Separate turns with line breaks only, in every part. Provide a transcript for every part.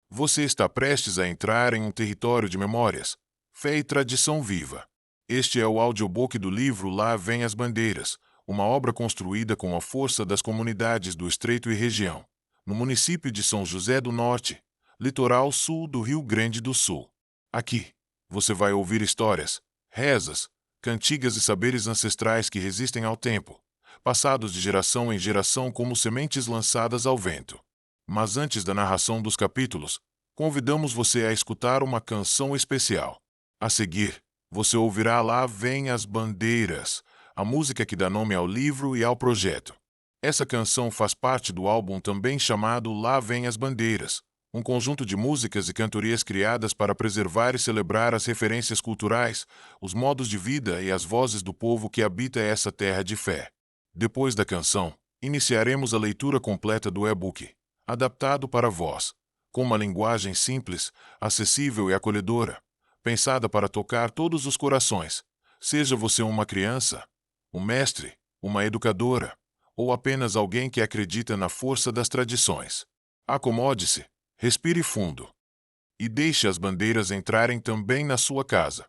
Você está prestes a entrar em um território de memórias, fé e tradição viva. Este é o audiobook do livro Lá Vêm as Bandeiras, uma obra construída com a força das comunidades do Estreito e região, no município de São José do Norte, litoral sul do Rio Grande do Sul. Aqui, você vai ouvir histórias, rezas, cantigas e saberes ancestrais que resistem ao tempo, passados de geração em geração como sementes lançadas ao vento. Mas antes da narração dos capítulos, convidamos você a escutar uma canção especial. A seguir, você ouvirá Lá Vêm as Bandeiras, a música que dá nome ao livro e ao projeto. Essa canção faz parte do álbum também chamado Lá Vêm as Bandeiras, um conjunto de músicas e cantorias criadas para preservar e celebrar as referências culturais, os modos de vida e as vozes do povo que habita essa terra de fé. Depois da canção, iniciaremos a leitura completa do e-book, adaptado para vós, com uma linguagem simples, acessível e acolhedora, pensada para tocar todos os corações, seja você uma criança, um mestre, uma educadora, ou apenas alguém que acredita na força das tradições. Acomode-se, respire fundo e deixe as bandeiras entrarem também na sua casa.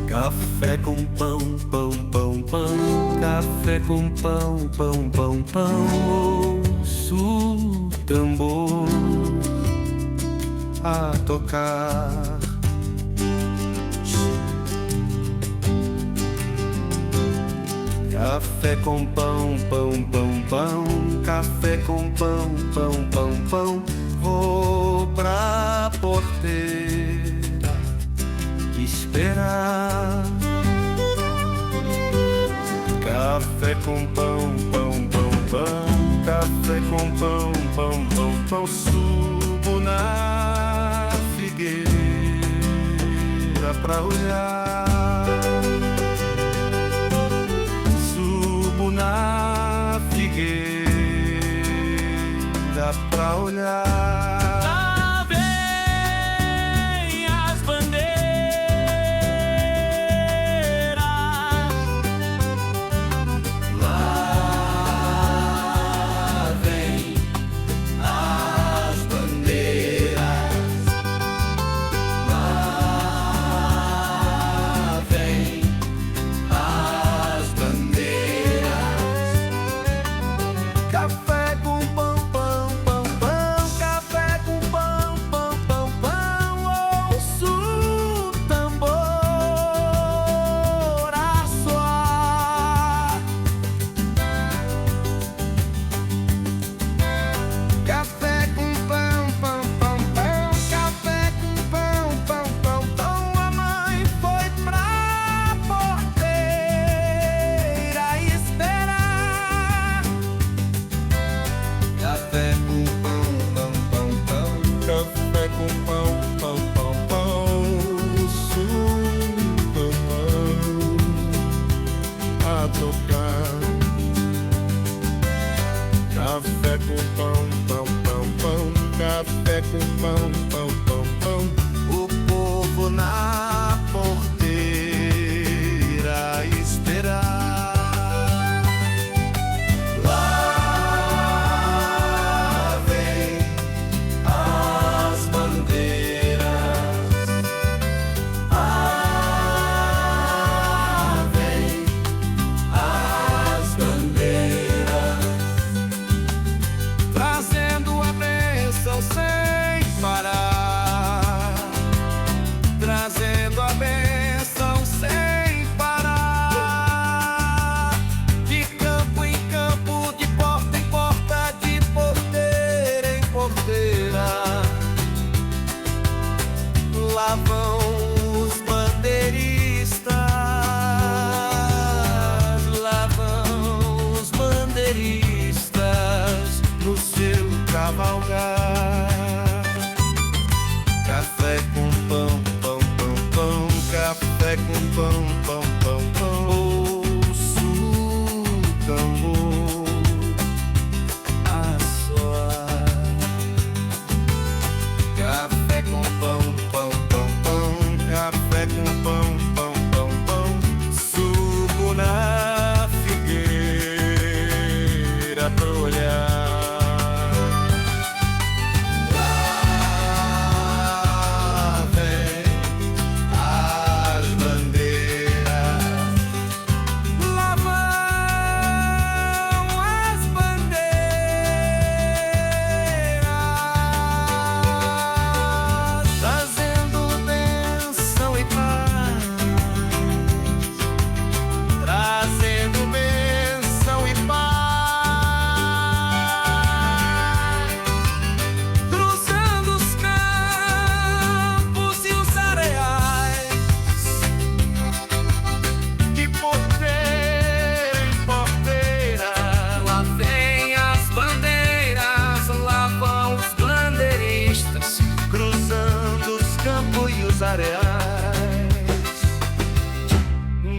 Café com pão, pão, pão, pão. Café com pão, pão, pão, pão. Ouço o tambor a tocar. Café com pão, pão, pão, pão. Café com pão, pão, pão, pão. Vou pra porteira esperar. Café com pão, pão, pão, pão. Café com pão, pão, pão, pão. Subo na figueira pra olhar. Subo na figueira pra olhar. Café com pão, pão, pão, pão. Café com pão, pão, pão, pão. O povo na porteira esperar. Lá vem as bandeiras. Lá vem as bandeiras. Trazendo a bênção sem parar. Trazendo a bênção sem parar. De campo em campo, de porta em porta, de porteira em porteira. Lá vão os bandeiristas. Lá vão os bandeiristas no seu cavalgar. Café com pão, pão, pão, pão. Ouço o tambor a soar. Café com pão, pão, pão, pão. Café com pão, pão, pão, pão. Subo na figueira pra olhar.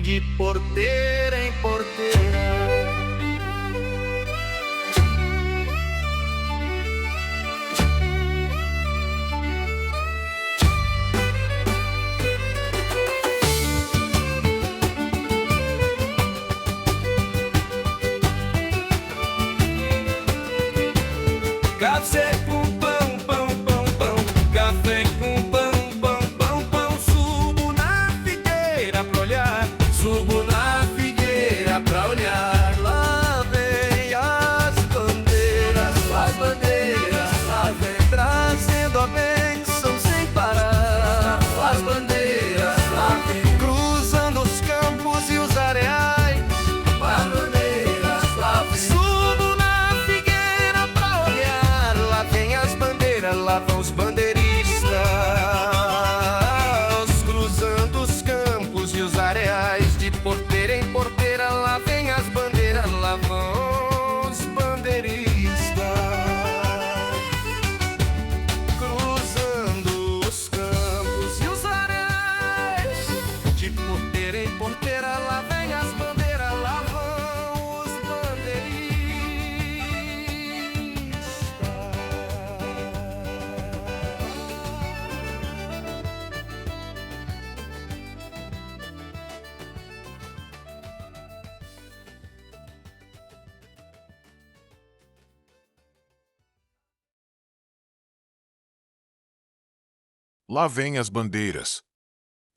De porteira em porteira. Café com pão, pão, pão, pão. Café com pão, pão, pão, pão. Subo na figueira pra olhar. Subo na figueira pra olhar. Lá vem as bandeiras, lá vem trazendo a bênção sem parar. As bandeiras, lá vem cruzando os campos e os areais. As bandeiras, lá vem. Subo na figueira pra olhar. Lá vem as bandeiras, lá vão os bandeiristas. Cruzando os campos e os areais. De porteira em porteira, lá vem as bandeiras, lá vão os bandeiristas. Cruzando os campos e os areais. De porteira em porteira, lá vem as bandeiras, lá vão os bandeiristas.
Lá vem as bandeiras.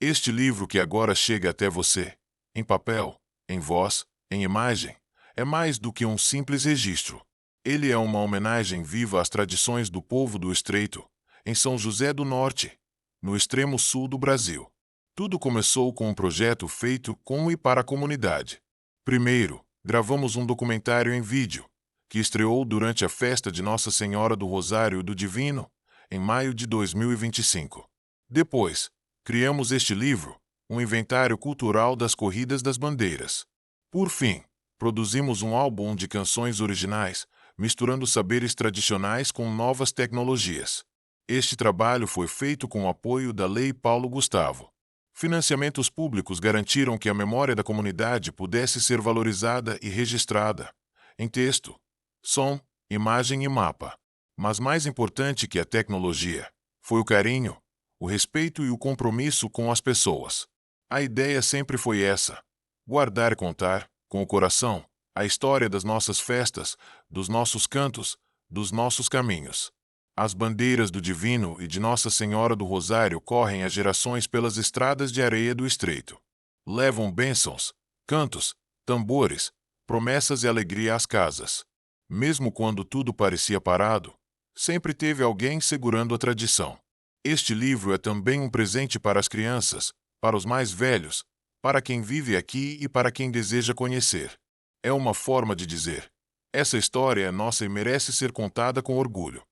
Este livro que agora chega até você, em papel, em voz, em imagem, é mais do que um simples registro. Ele é uma homenagem viva às tradições do povo do Estreito, em São José do Norte, no extremo sul do Brasil. Tudo começou com um projeto feito com e para a comunidade. Primeiro, gravamos um documentário em vídeo, que estreou durante a festa de Nossa Senhora do Rosário do Divino, em maio de 2025. Depois, criamos este livro, um inventário cultural das corridas das bandeiras. Por fim, produzimos um álbum de canções originais, misturando saberes tradicionais com novas tecnologias. Este trabalho foi feito com o apoio da Lei Paulo Gustavo. Financiamentos públicos garantiram que a memória da comunidade pudesse ser valorizada e registrada, em texto, som, imagem e mapa. Mas mais importante que a tecnologia, foi o carinho, o respeito e o compromisso com as pessoas. A ideia sempre foi essa: guardar e contar, com o coração, a história das nossas festas, dos nossos cantos, dos nossos caminhos. As bandeiras do Divino e de Nossa Senhora do Rosário correm as gerações pelas estradas de areia do Estreito. Levam bênçãos, cantos, tambores, promessas e alegria às casas. Mesmo quando tudo parecia parado, sempre teve alguém segurando a tradição. Este livro é também um presente para as crianças, para os mais velhos, para quem vive aqui e para quem deseja conhecer. É uma forma de dizer: essa história é nossa e merece ser contada com orgulho.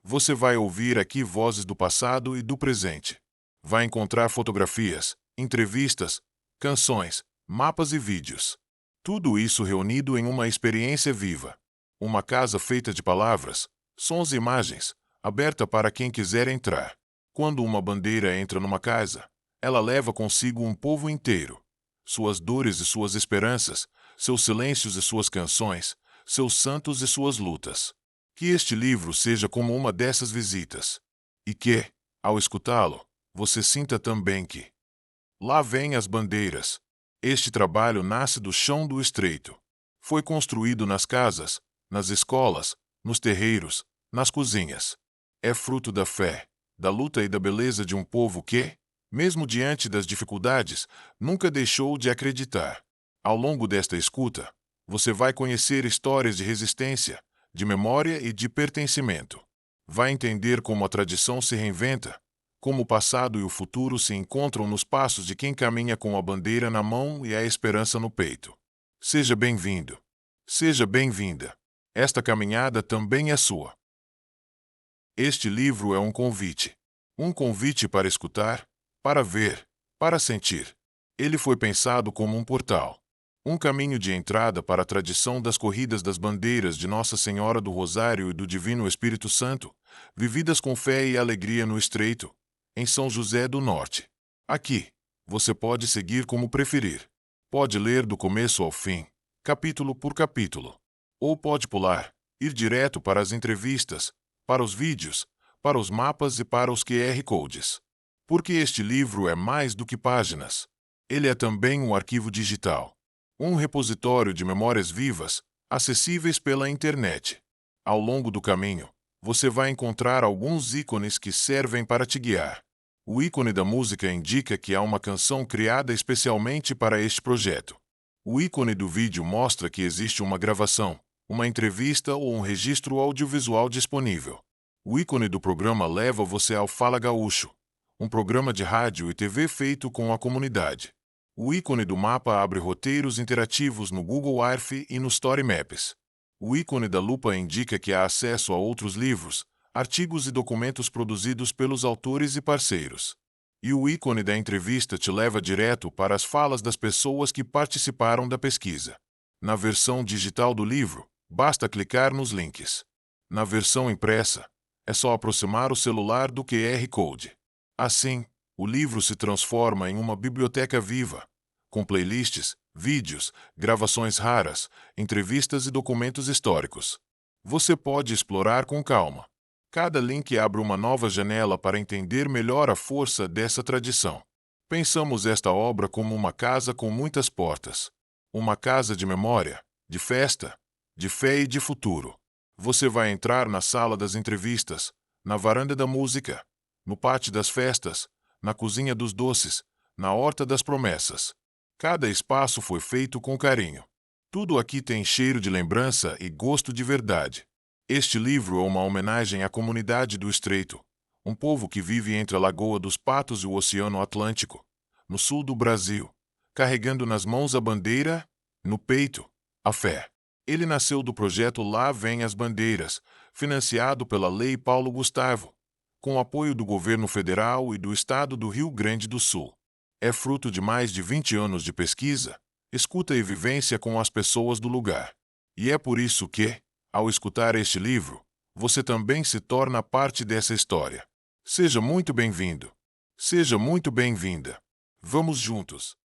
Você vai ouvir aqui vozes do passado e do presente. Vai encontrar fotografias, entrevistas, canções, mapas e vídeos. Tudo isso reunido em uma experiência viva. Uma casa feita de palavras, sons e imagens, aberta para quem quiser entrar. Quando uma bandeira entra numa casa, Ela leva consigo um povo inteiro. Suas dores e suas esperanças, seus silêncios e suas canções, seus santos e suas lutas. Que este livro seja como uma dessas visitas. E que, ao escutá-lo, você sinta também que lá vêm as bandeiras. Este trabalho nasce do chão do estreito. Foi construído nas casas, nas escolas, nos terreiros, nas cozinhas. É fruto da fé, da luta e da beleza de um povo que, mesmo diante das dificuldades, nunca deixou de acreditar. Ao longo desta escuta, você vai conhecer histórias de resistência, de memória e de pertencimento. Vai entender como a tradição se reinventa, como o passado e o futuro se encontram nos passos de quem caminha com a bandeira na mão e a esperança no peito. Seja bem-vindo. Seja bem-vinda. Esta caminhada também é sua. Este livro é um convite. Um convite para escutar, para ver, para sentir. Ele foi pensado como um portal. Um caminho de entrada para a tradição das corridas das bandeiras de Nossa Senhora do Rosário e do Divino Espírito Santo, vividas com fé e alegria no Estreito, em São José do Norte. Aqui, você pode seguir como preferir. Pode ler do começo ao fim, capítulo por capítulo. Ou pode pular, ir direto para as entrevistas, para os vídeos, para os mapas e para os QR Codes. Porque este livro é mais do que páginas. Ele é também um arquivo digital. Um repositório de memórias vivas, acessíveis pela internet. Ao longo do caminho, você vai encontrar alguns ícones que servem para te guiar. O ícone da música indica que há uma canção criada especialmente para este projeto. O ícone do vídeo mostra que existe uma gravação, uma entrevista ou um registro audiovisual disponível. O ícone do programa leva você ao Fala Gaúcho, um programa de rádio e TV feito com a comunidade. O ícone do mapa abre roteiros interativos no Google Earth e no Story Maps. O ícone da lupa indica que há acesso a outros livros, artigos e documentos produzidos pelos autores e parceiros. E o ícone da entrevista te leva direto para as falas das pessoas que participaram da pesquisa. Na versão digital do livro, basta clicar nos links. Na versão impressa, é só aproximar o celular do QR Code. Assim, o livro se transforma em uma biblioteca viva, com playlists, vídeos, gravações raras, entrevistas e documentos históricos. Você pode explorar com calma. Cada link abre uma nova janela para entender melhor a força dessa tradição. Pensamos esta obra como uma casa com muitas portas. Uma casa de memória, de festa, de fé e de futuro. Você vai entrar na sala das entrevistas, na varanda da música, no pátio das festas, na cozinha dos doces, na horta das promessas. Cada espaço foi feito com carinho. Tudo aqui tem cheiro de lembrança e gosto de verdade. Este livro é uma homenagem à comunidade do Estreito, um povo que vive entre a Lagoa dos Patos e o Oceano Atlântico, no sul do Brasil, carregando nas mãos a bandeira, no peito, a fé. Ele nasceu do projeto Lá Vêm as Bandeiras, financiado pela Lei Paulo Gustavo, com apoio do governo federal e do estado do Rio Grande do Sul. É fruto de mais de 20 anos de pesquisa, escuta e vivência com as pessoas do lugar. E é por isso que, ao escutar este livro, você também se torna parte dessa história. Seja muito bem-vindo. Seja muito bem-vinda. Vamos juntos.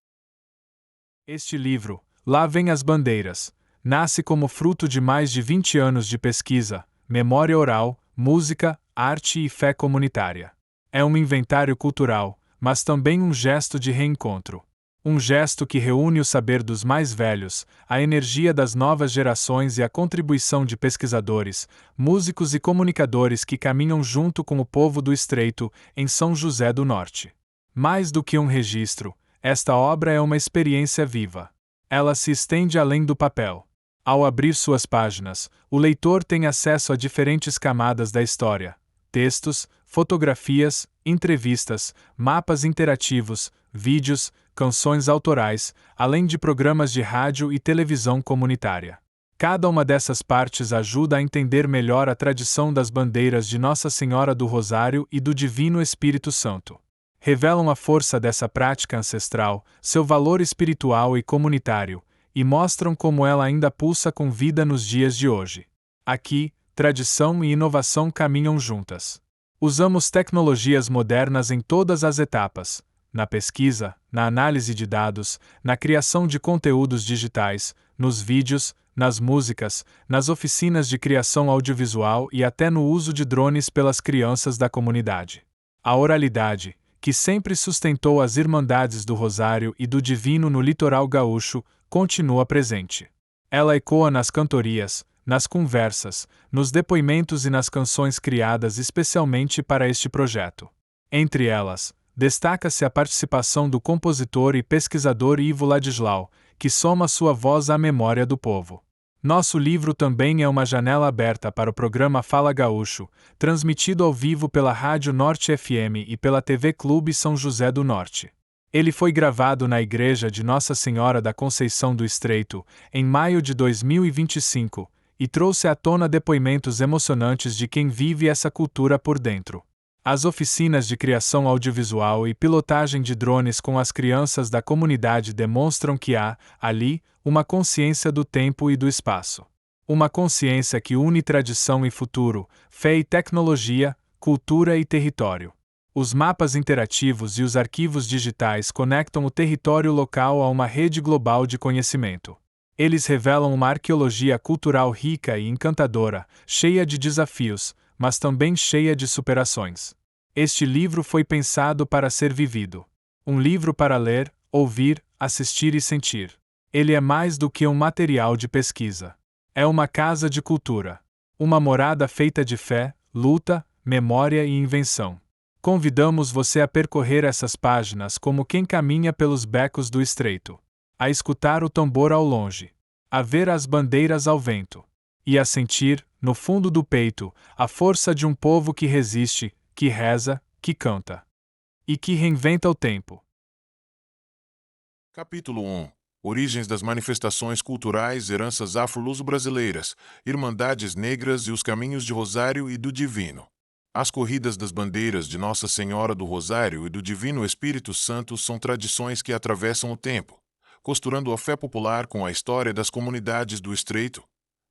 Este livro, Lá Vêm as Bandeiras, nasce como fruto de mais de 20 anos de pesquisa, memória oral, música, arte e fé comunitária. É um inventário cultural, mas também um gesto de reencontro. Um gesto que reúne o saber dos mais velhos, a energia das novas gerações e a contribuição de pesquisadores, músicos e comunicadores que caminham junto com o povo do Estreito em São José do Norte. Mais do que um registro, esta obra é uma experiência viva. Ela se estende além do papel. Ao abrir suas páginas, o leitor tem acesso a diferentes camadas da história: textos, fotografias, entrevistas, mapas interativos, vídeos, canções autorais, além de programas de rádio e televisão comunitária. Cada uma dessas partes ajuda a entender melhor a tradição das bandeiras de Nossa Senhora do Rosário e do Divino Espírito Santo. Revelam a força dessa prática ancestral, seu valor espiritual e comunitário, e mostram como ela ainda pulsa com vida nos dias de hoje. Aqui, tradição e inovação caminham juntas. Usamos tecnologias modernas em todas as etapas, na pesquisa, na análise de dados, na criação de conteúdos digitais, nos vídeos, nas músicas, nas oficinas de criação audiovisual e até no uso de drones pelas crianças da comunidade. A oralidade, que sempre sustentou as Irmandades do Rosário e do Divino no litoral gaúcho, continua presente. Ela ecoa nas cantorias, nas conversas, nos depoimentos e nas canções criadas especialmente para este projeto. Entre elas, destaca-se a participação do compositor e pesquisador Ivo Ladislau, que soma sua voz à memória do povo. Nosso livro também é uma janela aberta para o programa Fala Gaúcho, transmitido ao vivo pela Rádio Norte FM e pela TV Clube São José do Norte. Ele foi gravado na Igreja de Nossa Senhora da Conceição do Estreito, em maio de 2025, e trouxe à tona depoimentos emocionantes de quem vive essa cultura por dentro. As oficinas de criação audiovisual e pilotagem de drones com as crianças da comunidade demonstram que há, ali, uma consciência do tempo e do espaço. Uma consciência que une tradição e futuro, fé e tecnologia, cultura e território. Os mapas interativos e os arquivos digitais conectam o território local a uma rede global de conhecimento. Eles revelam uma arqueologia cultural rica e encantadora, cheia de desafios, mas também cheia de superações. Este livro foi pensado para ser vivido. Um livro para ler, ouvir, assistir e sentir. Ele é mais do que um material de pesquisa. É uma casa de cultura. Uma morada feita de fé, luta, memória e invenção. Convidamos você a percorrer essas páginas como quem caminha pelos becos do estreito. A escutar o tambor ao longe. A ver as bandeiras ao vento. E a sentir, no fundo do peito, a força de um povo que resiste, que reza, que canta. E que reinventa o tempo.
Capítulo 1. Origens das manifestações culturais, heranças afro-luso-brasileiras, Irmandades Negras e os caminhos de Rosário e do Divino. As corridas das bandeiras de Nossa Senhora do Rosário e do Divino Espírito Santo são tradições que atravessam o tempo, costurando a fé popular com a história das comunidades do Estreito,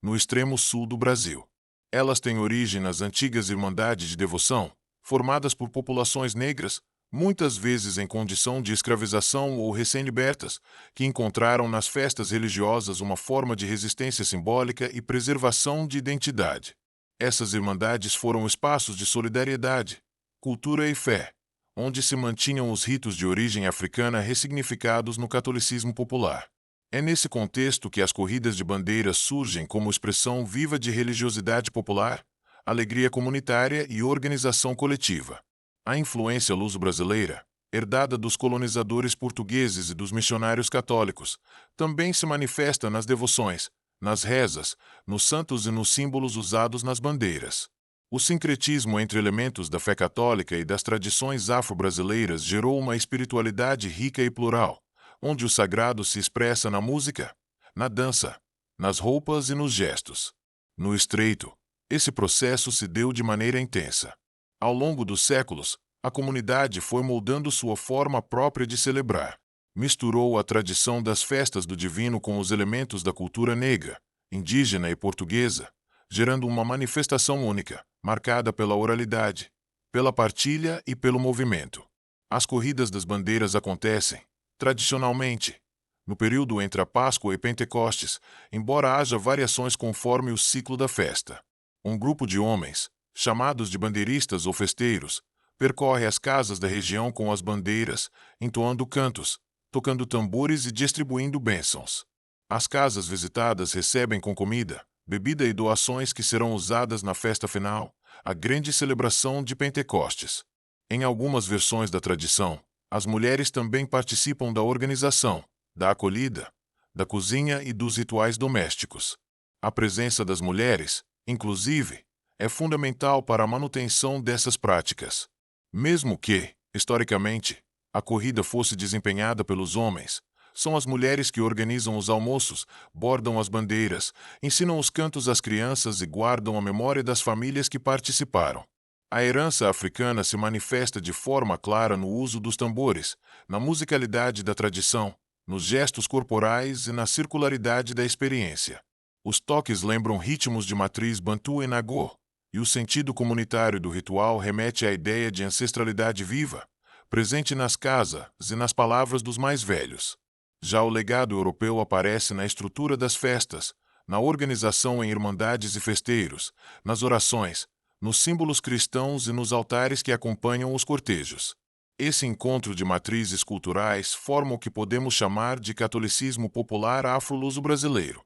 no extremo sul do Brasil. Elas têm origem nas antigas irmandades de devoção, formadas por populações negras, muitas vezes em condição de escravização ou recém-libertas, que encontraram nas festas religiosas uma forma de resistência simbólica e preservação de identidade. Essas irmandades foram espaços de solidariedade, cultura e fé, onde se mantinham os ritos de origem africana ressignificados no catolicismo popular. É nesse contexto que as corridas de bandeiras surgem como expressão viva de religiosidade popular, alegria comunitária e organização coletiva. A influência luso-brasileira, herdada dos colonizadores portugueses e dos missionários católicos, também se manifesta nas devoções, nas rezas, nos santos e nos símbolos usados nas bandeiras. O sincretismo entre elementos da fé católica e das tradições afro-brasileiras gerou uma espiritualidade rica e plural, onde o sagrado se expressa na música, na dança, nas roupas e nos gestos. No Estreito, esse processo se deu de maneira intensa. Ao longo dos séculos, a comunidade foi moldando sua forma própria de celebrar. Misturou a tradição das festas do divino com os elementos da cultura negra, indígena e portuguesa, gerando uma manifestação única, marcada pela oralidade, pela partilha e pelo movimento. As corridas das bandeiras acontecem, tradicionalmente, no período entre a Páscoa e Pentecostes, embora haja variações conforme o ciclo da festa. Um grupo de homens, chamados de bandeiristas ou festeiros, percorre as casas da região com as bandeiras, entoando cantos, tocando tambores e distribuindo bênçãos. As casas visitadas recebem com comida, bebida e doações que serão usadas na festa final, a grande celebração de Pentecostes. Em algumas versões da tradição, as mulheres também participam da organização, da acolhida, da cozinha e dos rituais domésticos. A presença das mulheres, inclusive, é fundamental para a manutenção dessas práticas. Mesmo que, historicamente, a corrida fosse desempenhada pelos homens, são as mulheres que organizam os almoços, bordam as bandeiras, ensinam os cantos às crianças e guardam a memória das famílias que participaram. A herança africana se manifesta de forma clara no uso dos tambores, na musicalidade da tradição, nos gestos corporais e na circularidade da experiência. Os toques lembram ritmos de matriz bantu e nagô, e o sentido comunitário do ritual remete à ideia de ancestralidade viva, presente nas casas e nas palavras dos mais velhos. Já o legado europeu aparece na estrutura das festas, na organização em irmandades e festeiros, nas orações, nos símbolos cristãos e nos altares que acompanham os cortejos. Esse encontro de matrizes culturais forma o que podemos chamar de catolicismo popular afro-luso brasileiro.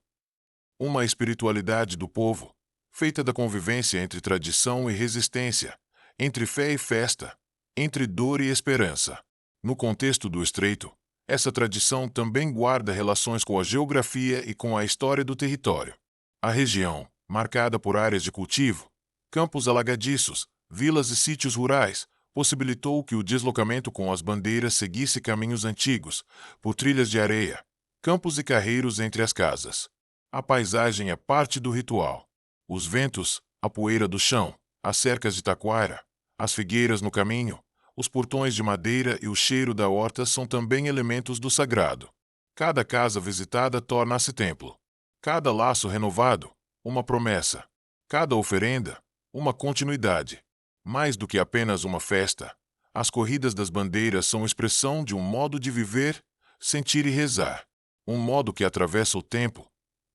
Uma espiritualidade do povo, feita da convivência entre tradição e resistência, entre fé e festa, entre dor e esperança. No contexto do Estreito, essa tradição também guarda relações com a geografia e com a história do território. A região, marcada por áreas de cultivo, campos alagadiços, vilas e sítios rurais, possibilitou que o deslocamento com as bandeiras seguisse caminhos antigos, por trilhas de areia, campos e carreiros entre as casas. A paisagem é parte do ritual. Os ventos, a poeira do chão, as cercas de taquara, as figueiras no caminho, os portões de madeira e o cheiro da horta são também elementos do sagrado. Cada casa visitada torna-se templo. Cada laço renovado, uma promessa. Cada oferenda, uma continuidade. Mais do que apenas uma festa, as corridas das bandeiras são expressão de um modo de viver, sentir e rezar. Um modo que atravessa o tempo,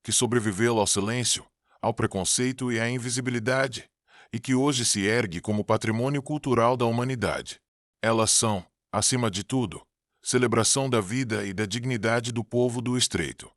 que sobreviveu ao silêncio, ao preconceito e à invisibilidade, e que hoje se ergue como patrimônio cultural da humanidade. Elas são, acima de tudo, celebração da vida e da dignidade do povo do Estreito.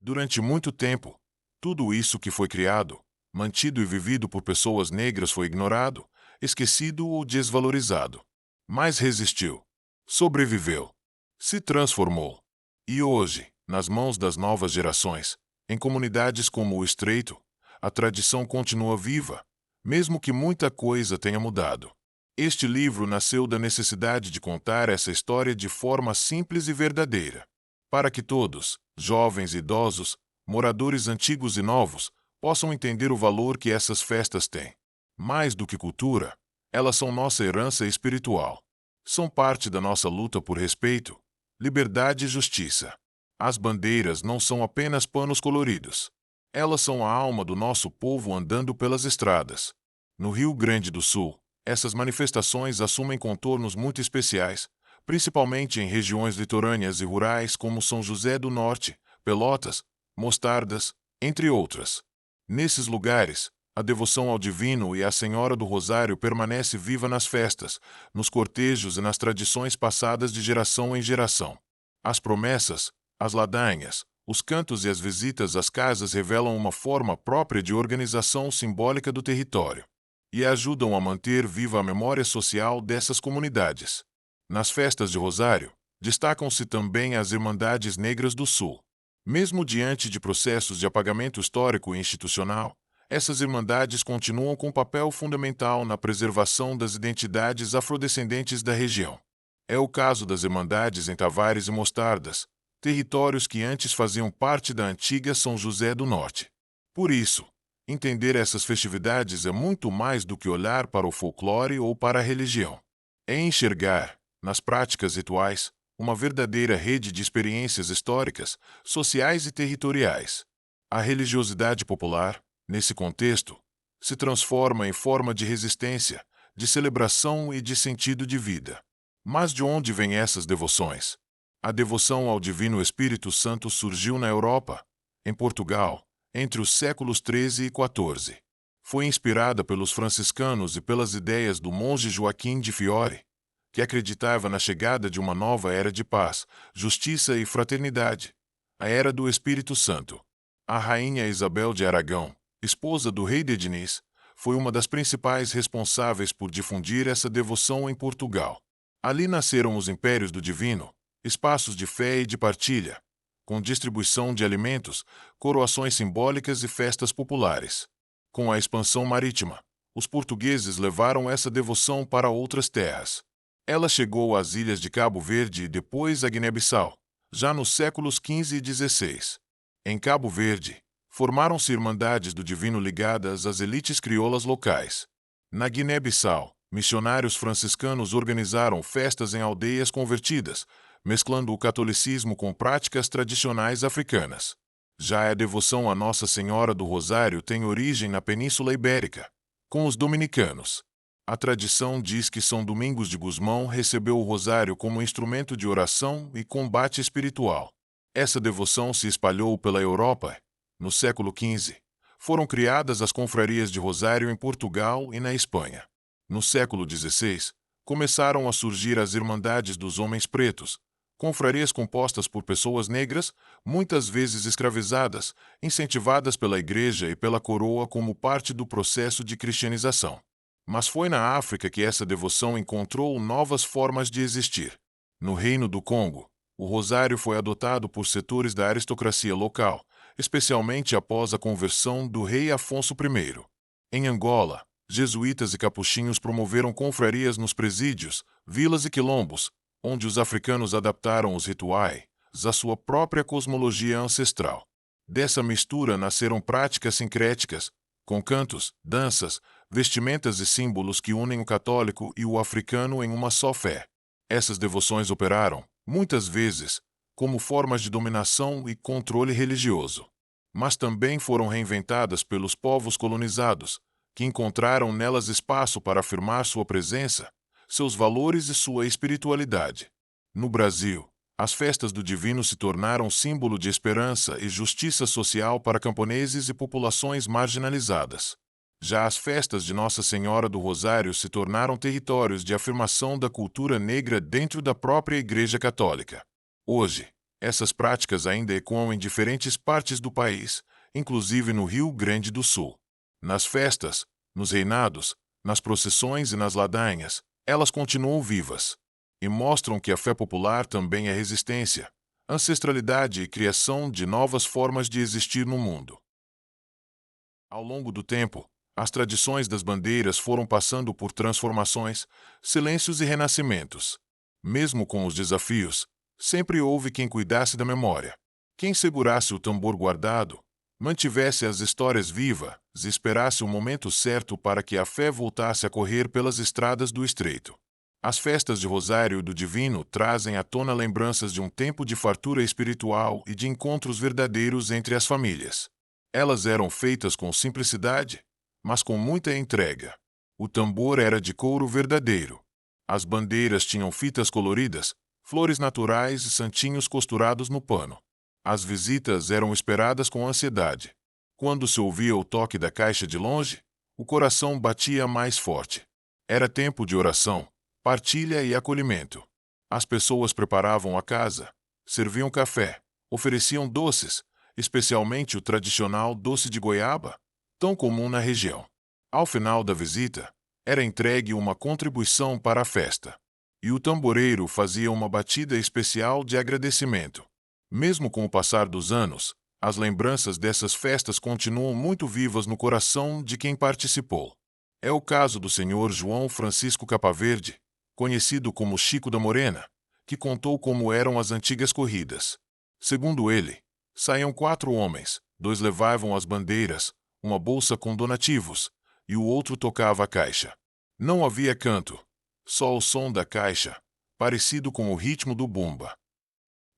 Durante muito tempo, tudo isso que foi criado, mantido e vivido por pessoas negras foi ignorado, esquecido ou desvalorizado. Mas resistiu, sobreviveu, se transformou. E hoje, nas mãos das novas gerações, em comunidades como o Estreito, a tradição continua viva, mesmo que muita coisa tenha mudado. Este livro nasceu da necessidade de contar essa história de forma simples e verdadeira, para que todos, jovens e idosos, moradores antigos e novos, possam entender o valor que essas festas têm. Mais do que cultura, elas são nossa herança espiritual. São parte da nossa luta por respeito, liberdade e justiça. As bandeiras não são apenas panos coloridos. Elas são a alma do nosso povo andando pelas estradas. No Rio Grande do Sul, essas manifestações assumem contornos muito especiais, principalmente em regiões litorâneas e rurais como São José do Norte, Pelotas, Mostardas, entre outras. Nesses lugares, a devoção ao Divino e à Senhora do Rosário permanece viva nas festas, nos cortejos e nas tradições passadas de geração em geração. As promessas, as ladainhas, os cantos e as visitas às casas revelam uma forma própria de organização simbólica do território e ajudam a manter viva a memória social dessas comunidades. Nas festas de Rosário, destacam-se também as Irmandades Negras do Sul. Mesmo diante de processos de apagamento histórico e institucional, essas irmandades continuam com papel fundamental na preservação das identidades afrodescendentes da região. É o caso das Irmandades em Tavares e Mostardas, territórios que antes faziam parte da antiga São José do Norte. Por isso, entender essas festividades é muito mais do que olhar para o folclore ou para a religião. É enxergar, nas práticas rituais, uma verdadeira rede de experiências históricas, sociais e territoriais. A religiosidade popular, nesse contexto, se transforma em forma de resistência, de celebração e de sentido de vida. Mas de onde vêm essas devoções? A devoção ao Divino Espírito Santo surgiu na Europa, em Portugal, entre os séculos XIII e XIV. Foi inspirada pelos franciscanos e pelas ideias do monge Joaquim de Fiore, que acreditava na chegada de uma nova era de paz, justiça e fraternidade, a Era do Espírito Santo. A rainha Isabel de Aragão, esposa do rei de Diniz, foi uma das principais responsáveis por difundir essa devoção em Portugal. Ali nasceram os impérios do divino, espaços de fé e de partilha, com distribuição de alimentos, coroações simbólicas e festas populares. Com a expansão marítima, os portugueses levaram essa devoção para outras terras. Ela chegou às ilhas de Cabo Verde e depois a Guiné-Bissau, já nos séculos XV e XVI. Em Cabo Verde, formaram-se irmandades do divino ligadas às elites crioulas locais. Na Guiné-Bissau, missionários franciscanos organizaram festas em aldeias convertidas, mesclando o catolicismo com práticas tradicionais africanas. Já a devoção à Nossa Senhora do Rosário tem origem na Península Ibérica, com os dominicanos. A tradição diz que São Domingos de Gusmão recebeu o rosário como instrumento de oração e combate espiritual. Essa devoção se espalhou pela Europa. No século XV, foram criadas as confrarias de rosário em Portugal e na Espanha. No século XVI, começaram a surgir as Irmandades dos Homens Pretos, confrarias compostas por pessoas negras, muitas vezes escravizadas, incentivadas pela Igreja e pela coroa como parte do processo de cristianização. Mas foi na África que essa devoção encontrou novas formas de existir. No Reino do Congo, o rosário foi adotado por setores da aristocracia local, especialmente após a conversão do rei Afonso I. Em Angola, jesuítas e capuchinhos promoveram confrarias nos presídios, vilas e quilombos, onde os africanos adaptaram os rituais à sua própria cosmologia ancestral. Dessa mistura nasceram práticas sincréticas, com cantos, danças, vestimentas e símbolos que unem o católico e o africano em uma só fé. Essas devoções operaram, muitas vezes, como formas de dominação e controle religioso. Mas também foram reinventadas pelos povos colonizados, que encontraram nelas espaço para afirmar sua presença, seus valores e sua espiritualidade. No Brasil, as festas do Divino se tornaram símbolo de esperança e justiça social para camponeses e populações marginalizadas. Já as festas de Nossa Senhora do Rosário se tornaram territórios de afirmação da cultura negra dentro da própria Igreja Católica. Hoje, essas práticas ainda ecoam em diferentes partes do país, inclusive no Rio Grande do Sul. Nas festas, nos reinados, nas procissões e nas ladainhas, elas continuam vivas e mostram que a fé popular também é resistência, ancestralidade e criação de novas formas de existir no mundo. Ao longo do tempo, as tradições das bandeiras foram passando por transformações, silêncios e renascimentos. Mesmo com os desafios, sempre houve quem cuidasse da memória, quem segurasse o tambor guardado, mantivesse as histórias vivas e esperasse o momento certo para que a fé voltasse a correr pelas estradas do estreito. As festas de Rosário do Divino trazem à tona lembranças de um tempo de fartura espiritual e de encontros verdadeiros entre as famílias. Elas eram feitas com simplicidade, mas com muita entrega. O tambor era de couro verdadeiro. As bandeiras tinham fitas coloridas, flores naturais e santinhos costurados no pano. As visitas eram esperadas com ansiedade. Quando se ouvia o toque da caixa de longe, o coração batia mais forte. Era tempo de oração, partilha e acolhimento. As pessoas preparavam a casa, serviam café, ofereciam doces, especialmente o tradicional doce de goiaba, tão comum na região. Ao final da visita, era entregue uma contribuição para a festa. E o tamboreiro fazia uma batida especial de agradecimento. Mesmo com o passar dos anos, as lembranças dessas festas continuam muito vivas no coração de quem participou. É o caso do Sr. João Francisco Capaverde, conhecido como Chico da Morena, que contou como eram as antigas corridas. Segundo ele, saíam 4 homens, 2 levavam as bandeiras, uma bolsa com donativos, e o outro tocava a caixa. Não havia canto, só o som da caixa, parecido com o ritmo do bumba.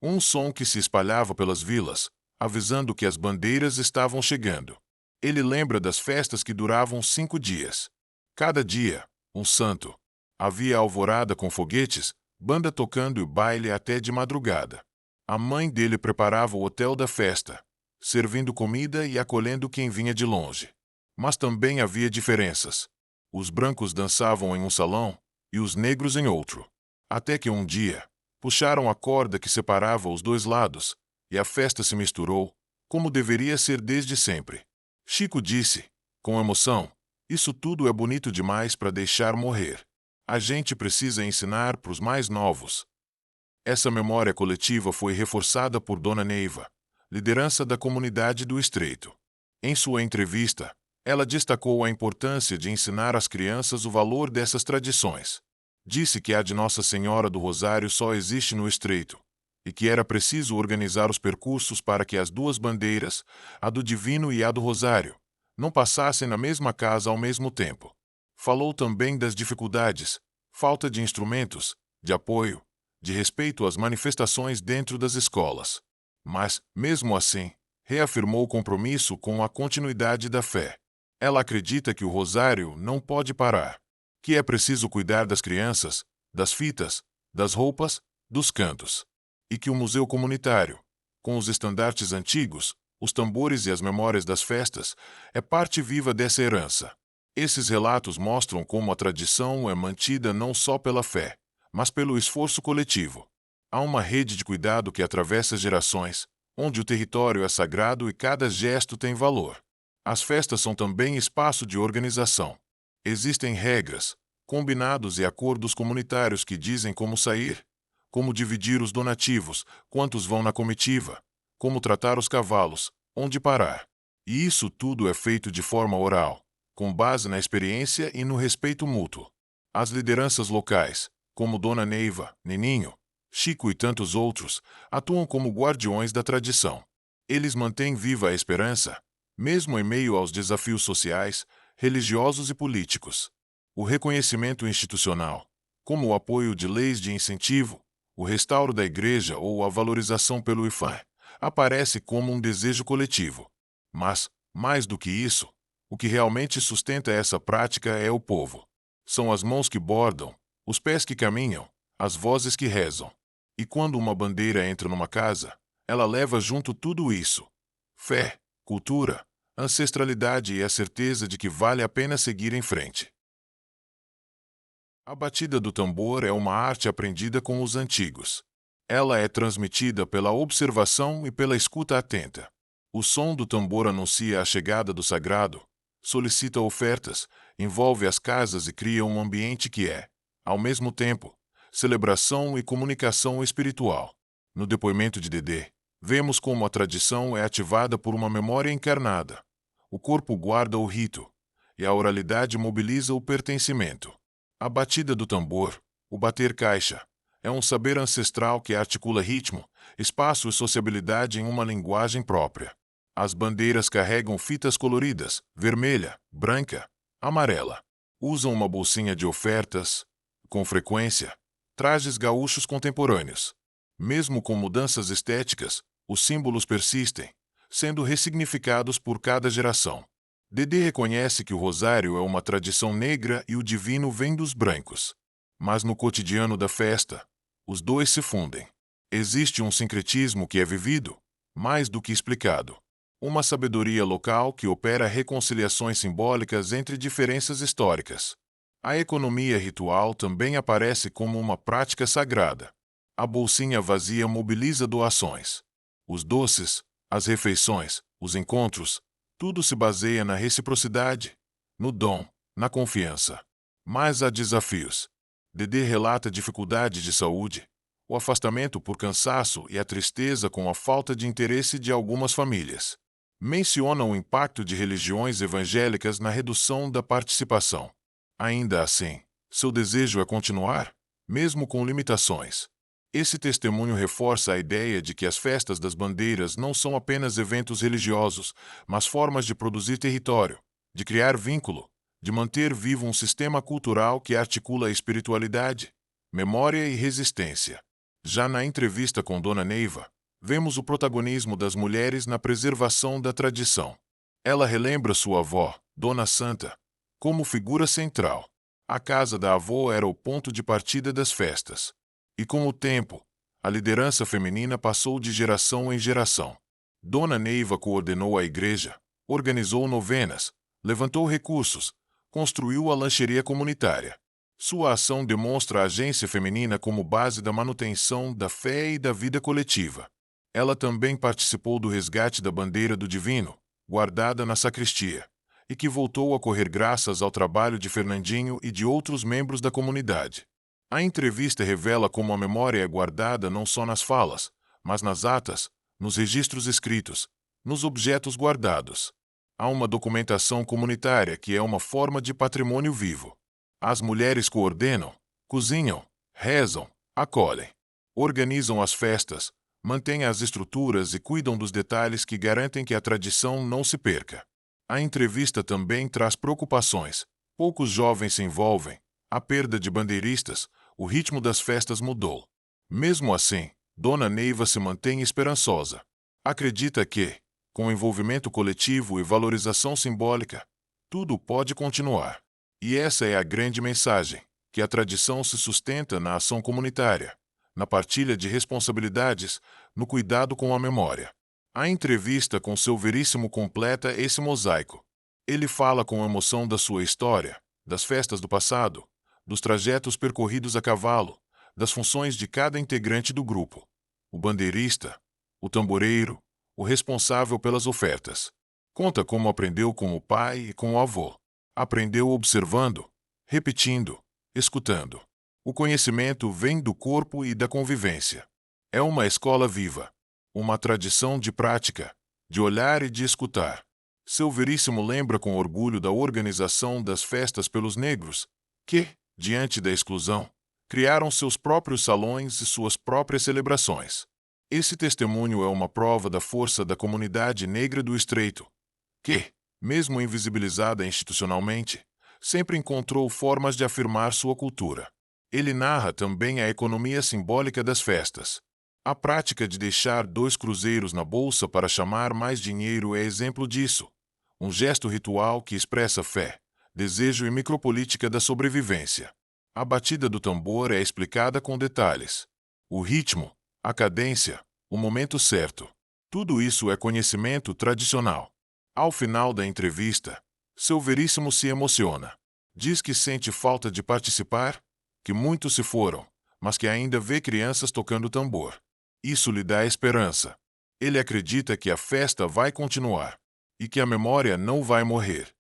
Um som que se espalhava pelas vilas, avisando que as bandeiras estavam chegando. Ele lembra das festas que duravam 5 dias. Cada dia, um santo. Havia alvorada com foguetes, banda tocando e baile até de madrugada. A mãe dele preparava o hotel da festa, servindo comida e acolhendo quem vinha de longe. Mas também havia diferenças. Os brancos dançavam em um salão e os negros em outro. Até que um dia, puxaram a corda que separava os 2 lados, e a festa se misturou, como deveria ser desde sempre. Chico disse, com emoção, isso tudo é bonito demais para deixar morrer. A gente precisa ensinar para os mais novos. Essa memória coletiva foi reforçada por Dona Neiva, liderança da comunidade do Estreito. Em sua entrevista, ela destacou a importância de ensinar às crianças o valor dessas tradições. Disse que a de Nossa Senhora do Rosário só existe no Estreito, e que era preciso organizar os percursos para que as 2 bandeiras, a do Divino e a do Rosário, não passassem na mesma casa ao mesmo tempo. Falou também das dificuldades, falta de instrumentos, de apoio, de respeito às manifestações dentro das escolas. Mas, mesmo assim, reafirmou o compromisso com a continuidade da fé. Ela acredita que o Rosário não pode parar, que é preciso cuidar das crianças, das fitas, das roupas, dos cantos. E que o museu comunitário, com os estandartes antigos, os tambores e as memórias das festas, é parte viva dessa herança. Esses relatos mostram como a tradição é mantida não só pela fé, mas pelo esforço coletivo. Há uma rede de cuidado que atravessa gerações, onde o território é sagrado e cada gesto tem valor. As festas são também espaço de organização. Existem regras, combinados e acordos comunitários que dizem como sair, como dividir os donativos, quantos vão na comitiva, como tratar os cavalos, onde parar. E isso tudo é feito de forma oral, com base na experiência e no respeito mútuo. As lideranças locais, como Dona Neiva, Neninho, Chico e tantos outros, atuam como guardiões da tradição. Eles mantêm viva a esperança, mesmo em meio aos desafios sociais, religiosos e políticos. O reconhecimento institucional, como o apoio de leis de incentivo, o restauro da igreja ou a valorização pelo IFAM, aparece como um desejo coletivo. Mas, mais do que isso, o que realmente sustenta essa prática é o povo. São as mãos que bordam, os pés que caminham, as vozes que rezam. E quando uma bandeira entra numa casa, ela leva junto tudo isso: fé, cultura, ancestralidade e a certeza de que vale a pena seguir em frente. A batida do tambor é uma arte aprendida com os antigos. Ela é transmitida pela observação e pela escuta atenta. O som do tambor anuncia a chegada do sagrado, solicita ofertas, envolve as casas e cria um ambiente que é, ao mesmo tempo, celebração e comunicação espiritual. No depoimento de Dedê, vemos como a tradição é ativada por uma memória encarnada. O corpo guarda o rito, e a oralidade mobiliza o pertencimento. A batida do tambor, o bater caixa, é um saber ancestral que articula ritmo, espaço e sociabilidade em uma linguagem própria. As bandeiras carregam fitas coloridas, vermelha, branca, amarela. Usam uma bolsinha de ofertas, com frequência, trajes gaúchos contemporâneos. Mesmo com mudanças estéticas, os símbolos persistem, sendo ressignificados por cada geração. Dedê reconhece que o rosário é uma tradição negra e o divino vem dos brancos. Mas no cotidiano da festa, os dois se fundem. Existe um sincretismo que é vivido, mais do que explicado. Uma sabedoria local que opera reconciliações simbólicas entre diferenças históricas. A economia ritual também aparece como uma prática sagrada. A bolsinha vazia mobiliza doações. Os doces, as refeições, os encontros, tudo se baseia na reciprocidade, no dom, na confiança. Mas há desafios. Dedê relata dificuldades de saúde, o afastamento por cansaço e a tristeza com a falta de interesse de algumas famílias. Menciona o impacto de religiões evangélicas na redução da participação. Ainda assim, seu desejo é continuar, mesmo com limitações. Esse testemunho reforça a ideia de que as festas das bandeiras não são apenas eventos religiosos, mas formas de produzir território, de criar vínculo, de manter vivo um sistema cultural que articula a espiritualidade, memória e resistência. Já na entrevista com Dona Neiva, vemos o protagonismo das mulheres na preservação da tradição. Ela relembra sua avó, Dona Santa, como figura central. A casa da avó era o ponto de partida das festas. E com o tempo, a liderança feminina passou de geração em geração. Dona Neiva coordenou a igreja, organizou novenas, levantou recursos, construiu a lancheria comunitária. Sua ação demonstra a agência feminina como base da manutenção da fé e da vida coletiva. Ela também participou do resgate da bandeira do Divino, guardada na sacristia, e que voltou a correr graças ao trabalho de Fernandinho e de outros membros da comunidade. A entrevista revela como a memória é guardada não só nas falas, mas nas atas, nos registros escritos, nos objetos guardados. Há uma documentação comunitária que é uma forma de patrimônio vivo. As mulheres coordenam, cozinham, rezam, acolhem, organizam as festas, mantêm as estruturas e cuidam dos detalhes que garantem que a tradição não se perca. A entrevista também traz preocupações. Poucos jovens se envolvem. A perda de bandeiristas, o ritmo das festas mudou. Mesmo assim, Dona Neiva se mantém esperançosa. Acredita que, com envolvimento coletivo e valorização simbólica, tudo pode continuar. E essa é a grande mensagem, que a tradição se sustenta na ação comunitária, na partilha de responsabilidades, no cuidado com a memória. A entrevista com Seu Veríssimo completa esse mosaico. Ele fala com emoção da sua história, das festas do passado, dos trajetos percorridos a cavalo, das funções de cada integrante do grupo. O bandeirista, o tamboreiro, o responsável pelas ofertas. Conta como aprendeu com o pai e com o avô. Aprendeu observando, repetindo, escutando. O conhecimento vem do corpo e da convivência. É uma escola viva, uma tradição de prática, de olhar e de escutar. Seu Veríssimo lembra com orgulho da organização das festas pelos negros, que, diante da exclusão, criaram seus próprios salões e suas próprias celebrações. Esse testemunho é uma prova da força da comunidade negra do Estreito, que, mesmo invisibilizada institucionalmente, sempre encontrou formas de afirmar sua cultura. Ele narra também a economia simbólica das festas. A prática de deixar 2 cruzeiros na bolsa para chamar mais dinheiro é exemplo disso. Um gesto ritual que expressa fé, desejo e micropolítica da sobrevivência. A batida do tambor é explicada com detalhes. O ritmo, a cadência, o momento certo. Tudo isso é conhecimento tradicional. Ao final da entrevista, Seu Veríssimo se emociona. Diz que sente falta de participar, que muitos se foram, mas que ainda vê crianças tocando tambor. Isso lhe dá esperança. Ele acredita que a festa vai continuar e que a memória não vai morrer.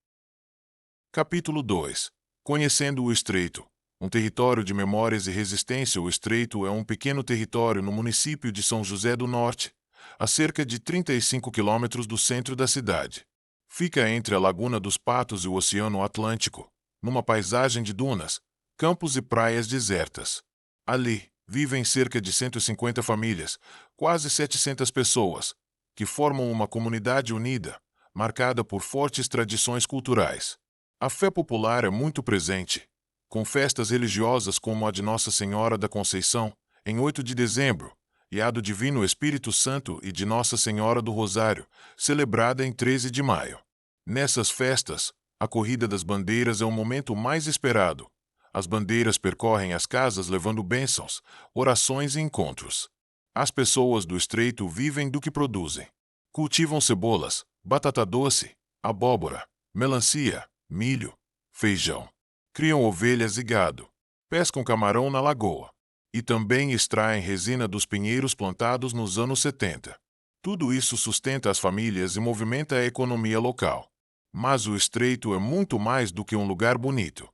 Capítulo 2. Conhecendo o Estreito. Um território de memórias e resistência. O Estreito é um pequeno território no município de São José do Norte, a cerca de 35 quilômetros do centro da cidade. Fica entre a Laguna dos Patos e o Oceano Atlântico, numa paisagem de dunas, campos e praias desertas. Ali, vivem cerca de 150 famílias, quase 700 pessoas, que formam uma comunidade unida, marcada por fortes tradições culturais. A fé popular é muito presente, com festas religiosas como a de Nossa Senhora da Conceição, em 8 de dezembro, e a do Divino Espírito Santo e de Nossa Senhora do Rosário, celebrada em 13 de maio. Nessas festas, a Corrida das Bandeiras é o momento mais esperado. As bandeiras percorrem as casas levando bênçãos, orações e encontros. As pessoas do Estreito vivem do que produzem. Cultivam cebolas, batata doce, abóbora, melancia, milho, feijão. Criam ovelhas e gado. Pescam camarão na lagoa. E também extraem resina dos pinheiros plantados nos anos 70. Tudo isso sustenta as famílias e movimenta a economia local. Mas o Estreito é muito mais do que um lugar bonito.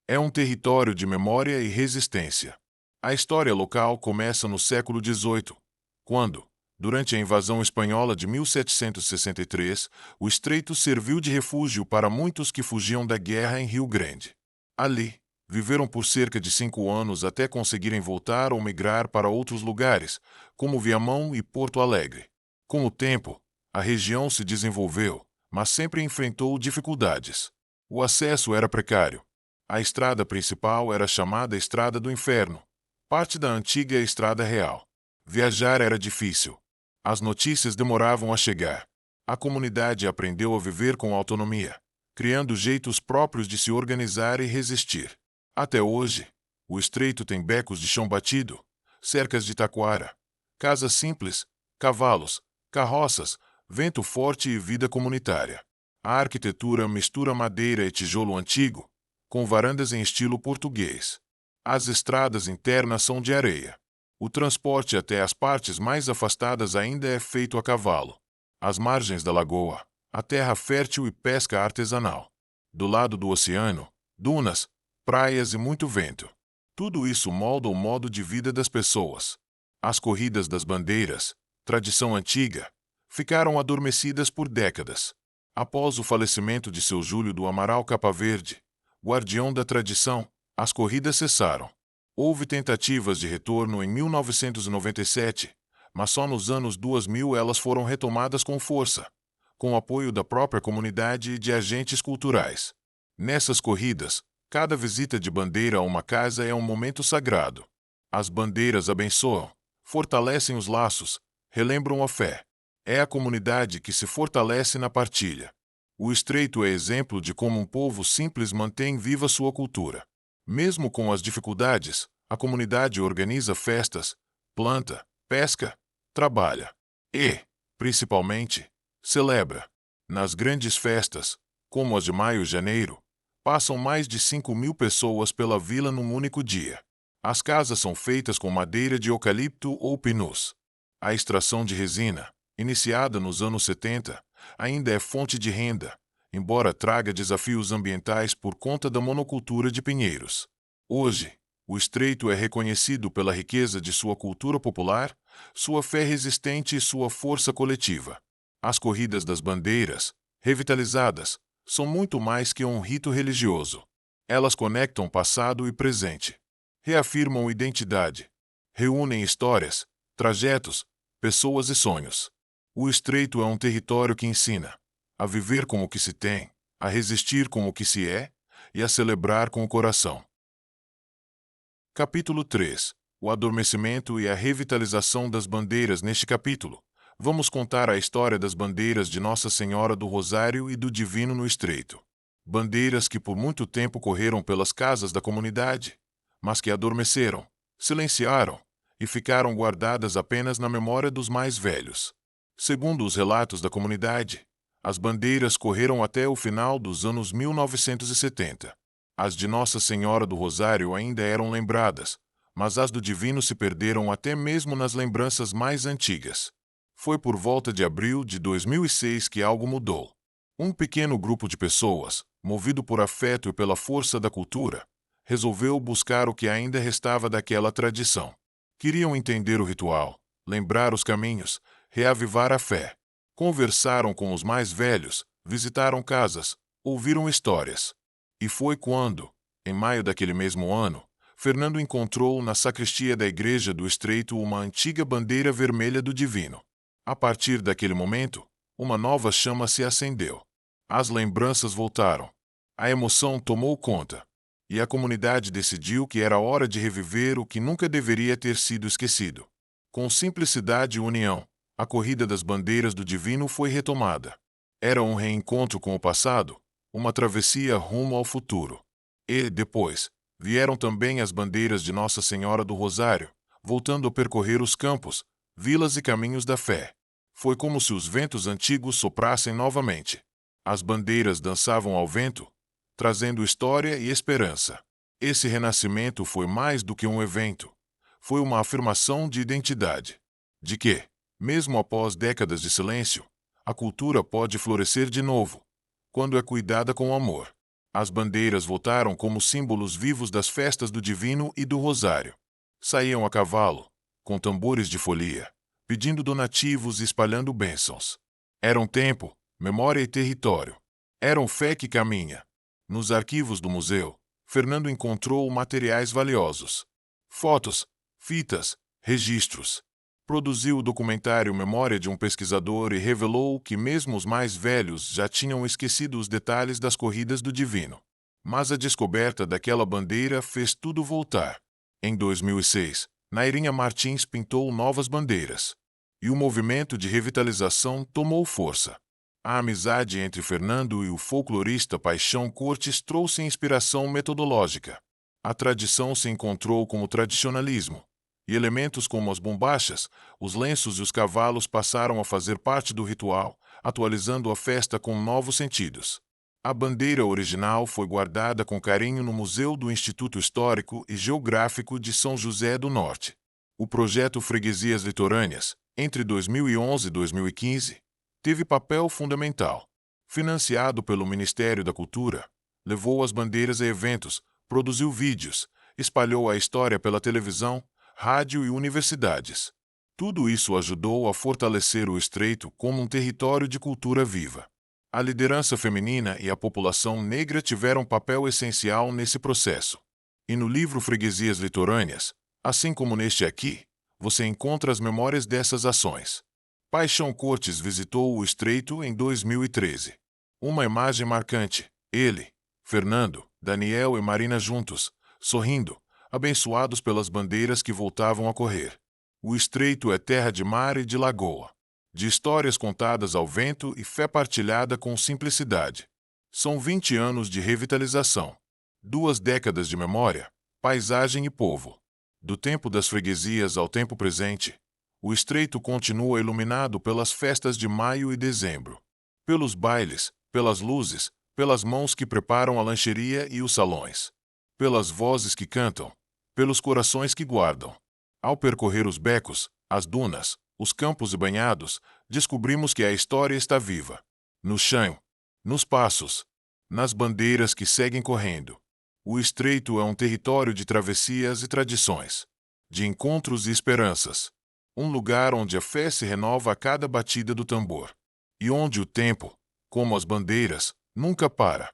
É um território de memória e resistência. A história local começa no século XVIII, quando, durante a invasão espanhola de 1763, o Estreito serviu de refúgio para muitos que fugiam da guerra em Rio Grande. Ali, viveram por cerca de 5 anos até conseguirem voltar ou migrar para outros lugares, como Viamão e Porto Alegre. Com o tempo, a região se desenvolveu, mas sempre enfrentou dificuldades. O acesso era precário. A estrada principal era chamada Estrada do Inferno, parte da antiga Estrada Real. Viajar era difícil. As notícias demoravam a chegar. A comunidade aprendeu a viver com autonomia, criando jeitos próprios de se organizar e resistir. Até hoje, o Estreito tem becos de chão batido, cercas de taquara, casas simples, cavalos, carroças, vento forte e vida comunitária. A arquitetura mistura madeira e tijolo antigo, com varandas em estilo português. As estradas internas são de areia. O transporte até as partes mais afastadas ainda é feito a cavalo. Às margens da lagoa, a terra fértil e pesca artesanal. Do lado do oceano, dunas, praias e muito vento. Tudo isso molda o modo de vida das pessoas. As corridas das bandeiras, tradição antiga, ficaram adormecidas por décadas. Após o falecimento de seu Júlio do Amaral Capaverde, guardião da tradição, as corridas cessaram. Houve tentativas de retorno em 1997, mas só nos anos 2000 elas foram retomadas com força, com o apoio da própria comunidade e de agentes culturais. Nessas corridas, cada visita de bandeira a uma casa é um momento sagrado. As bandeiras abençoam, fortalecem os laços, relembram a fé. É a comunidade que se fortalece na partilha. O estreito é exemplo de como um povo simples mantém viva sua cultura. Mesmo com as dificuldades, a comunidade organiza festas, planta, pesca, trabalha e, principalmente, celebra. Nas grandes festas, como as de maio e janeiro, passam mais de 5.000 pessoas pela vila num único dia. As casas são feitas com madeira de eucalipto ou pinus. A extração de resina, iniciada nos anos 70, ainda é fonte de renda, embora traga desafios ambientais por conta da monocultura de pinheiros. Hoje, o estreito é reconhecido pela riqueza de sua cultura popular, sua fé resistente e sua força coletiva. As corridas das bandeiras, revitalizadas, são muito mais que um rito religioso. Elas conectam passado e presente, reafirmam identidade, reúnem histórias, trajetos, pessoas e sonhos. O estreito é um território que ensina a viver com o que se tem, a resistir com o que se é e a celebrar com o coração. Capítulo 3. O adormecimento e a revitalização das bandeiras. Neste capítulo, vamos contar a história das bandeiras de Nossa Senhora do Rosário e do Divino no Estreito. Bandeiras que por muito tempo correram pelas casas da comunidade, mas que adormeceram, silenciaram e ficaram guardadas apenas na memória dos mais velhos. Segundo os relatos da comunidade, as bandeiras correram até o final dos anos 1970. As de Nossa Senhora do Rosário ainda eram lembradas, mas as do Divino se perderam até mesmo nas lembranças mais antigas. Foi por volta de abril de 2006 que algo mudou. Um pequeno grupo de pessoas, movido por afeto e pela força da cultura, resolveu buscar o que ainda restava daquela tradição. Queriam entender o ritual, lembrar os caminhos, reavivar a fé. Conversaram com os mais velhos, visitaram casas, ouviram histórias. E foi quando, em maio daquele mesmo ano, Fernando encontrou na sacristia da Igreja do Estreito uma antiga bandeira vermelha do Divino. A partir daquele momento, uma nova chama se acendeu. As lembranças voltaram. A emoção tomou conta. E a comunidade decidiu que era hora de reviver o que nunca deveria ter sido esquecido. Com simplicidade e união, a corrida das bandeiras do Divino foi retomada. Era um reencontro com o passado, uma travessia rumo ao futuro. E, depois, vieram também as bandeiras de Nossa Senhora do Rosário, voltando a percorrer os campos, vilas e caminhos da fé. Foi como se os ventos antigos soprassem novamente. As bandeiras dançavam ao vento, trazendo história e esperança. Esse renascimento foi mais do que um evento. Foi uma afirmação de identidade. De que, mesmo após décadas de silêncio, a cultura pode florescer de novo, quando é cuidada com amor. As bandeiras voltaram como símbolos vivos das festas do Divino e do Rosário. Saíam a cavalo, com tambores de folia, pedindo donativos e espalhando bênçãos. Eram tempo, memória e território. Eram fé que caminha. Nos arquivos do museu, Fernando encontrou materiais valiosos. Fotos, fitas, registros. Produziu o documentário Memória de um Pesquisador e revelou que mesmo os mais velhos já tinham esquecido os detalhes das corridas do Divino. Mas a descoberta daquela bandeira fez tudo voltar. Em 2006, Nairinha Martins pintou novas bandeiras. E o movimento de revitalização tomou força. A amizade entre Fernando e o folclorista Paixão Cortes trouxe inspiração metodológica. A tradição se encontrou com o tradicionalismo. E elementos como as bombachas, os lenços e os cavalos passaram a fazer parte do ritual, atualizando a festa com novos sentidos. A bandeira original foi guardada com carinho no Museu do Instituto Histórico e Geográfico de São José do Norte. O projeto Freguesias Litorâneas, entre 2011 e 2015, teve papel fundamental. Financiado pelo Ministério da Cultura, levou as bandeiras a eventos, produziu vídeos, espalhou a história pela televisão, rádio e universidades. Tudo isso ajudou a fortalecer o Estreito como um território de cultura viva. A liderança feminina e a população negra tiveram papel essencial nesse processo. E no livro Freguesias Litorâneas, assim como neste aqui, você encontra as memórias dessas ações. Paixão Cortes visitou o Estreito em 2013. Uma imagem marcante: ele, Fernando, Daniel e Marina juntos, sorrindo, abençoados pelas bandeiras que voltavam a correr. O Estreito é terra de mar e de lagoa. de histórias contadas ao vento e fé partilhada com simplicidade. São 20 anos de revitalização. 2 décadas de memória, paisagem e povo. Do tempo das freguesias ao tempo presente, o Estreito continua iluminado pelas festas de maio e dezembro. Pelos bailes, pelas luzes, pelas mãos que preparam a lancheria e os salões. Pelas vozes que cantam, pelos corações que guardam. Ao percorrer os becos, as dunas, os campos e banhados, descobrimos que a história está viva. No chão, nos passos, nas bandeiras que seguem correndo. O Estreito é um território de travessias e tradições, de encontros e esperanças. Um lugar onde a fé se renova a cada batida do tambor. E onde o tempo, como as bandeiras, nunca para.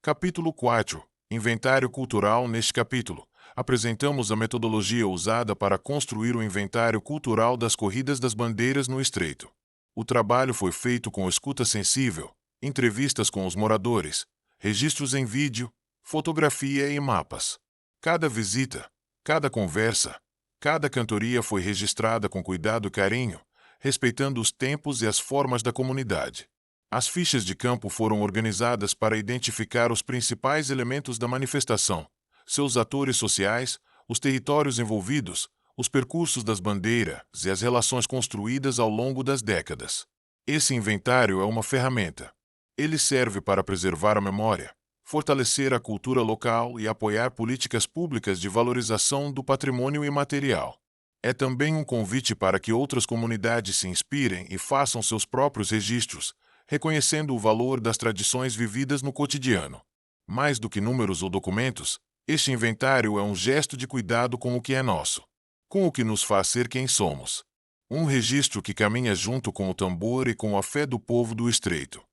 Capítulo 4. Inventário cultural. Neste capítulo, apresentamos a metodologia usada para construir o inventário cultural das corridas das bandeiras no Estreito. O trabalho foi feito com escuta sensível, entrevistas com os moradores, registros em vídeo, fotografia e mapas. Cada visita, cada conversa, cada cantoria foi registrada com cuidado e carinho, respeitando os tempos e as formas da comunidade. As fichas de campo foram organizadas para identificar os principais elementos da manifestação, seus atores sociais, os territórios envolvidos, os percursos das bandeiras e as relações construídas ao longo das décadas. Esse inventário é uma ferramenta. Ele serve para preservar a memória, fortalecer a cultura local e apoiar políticas públicas de valorização do patrimônio imaterial. É também um convite para que outras comunidades se inspirem e façam seus próprios registros, reconhecendo o valor das tradições vividas no cotidiano. Mais do que números ou documentos, este inventário é um gesto de cuidado com o que é nosso, com o que nos faz ser quem somos. Um registro que caminha junto com o tambor e com a fé do povo do Estreito.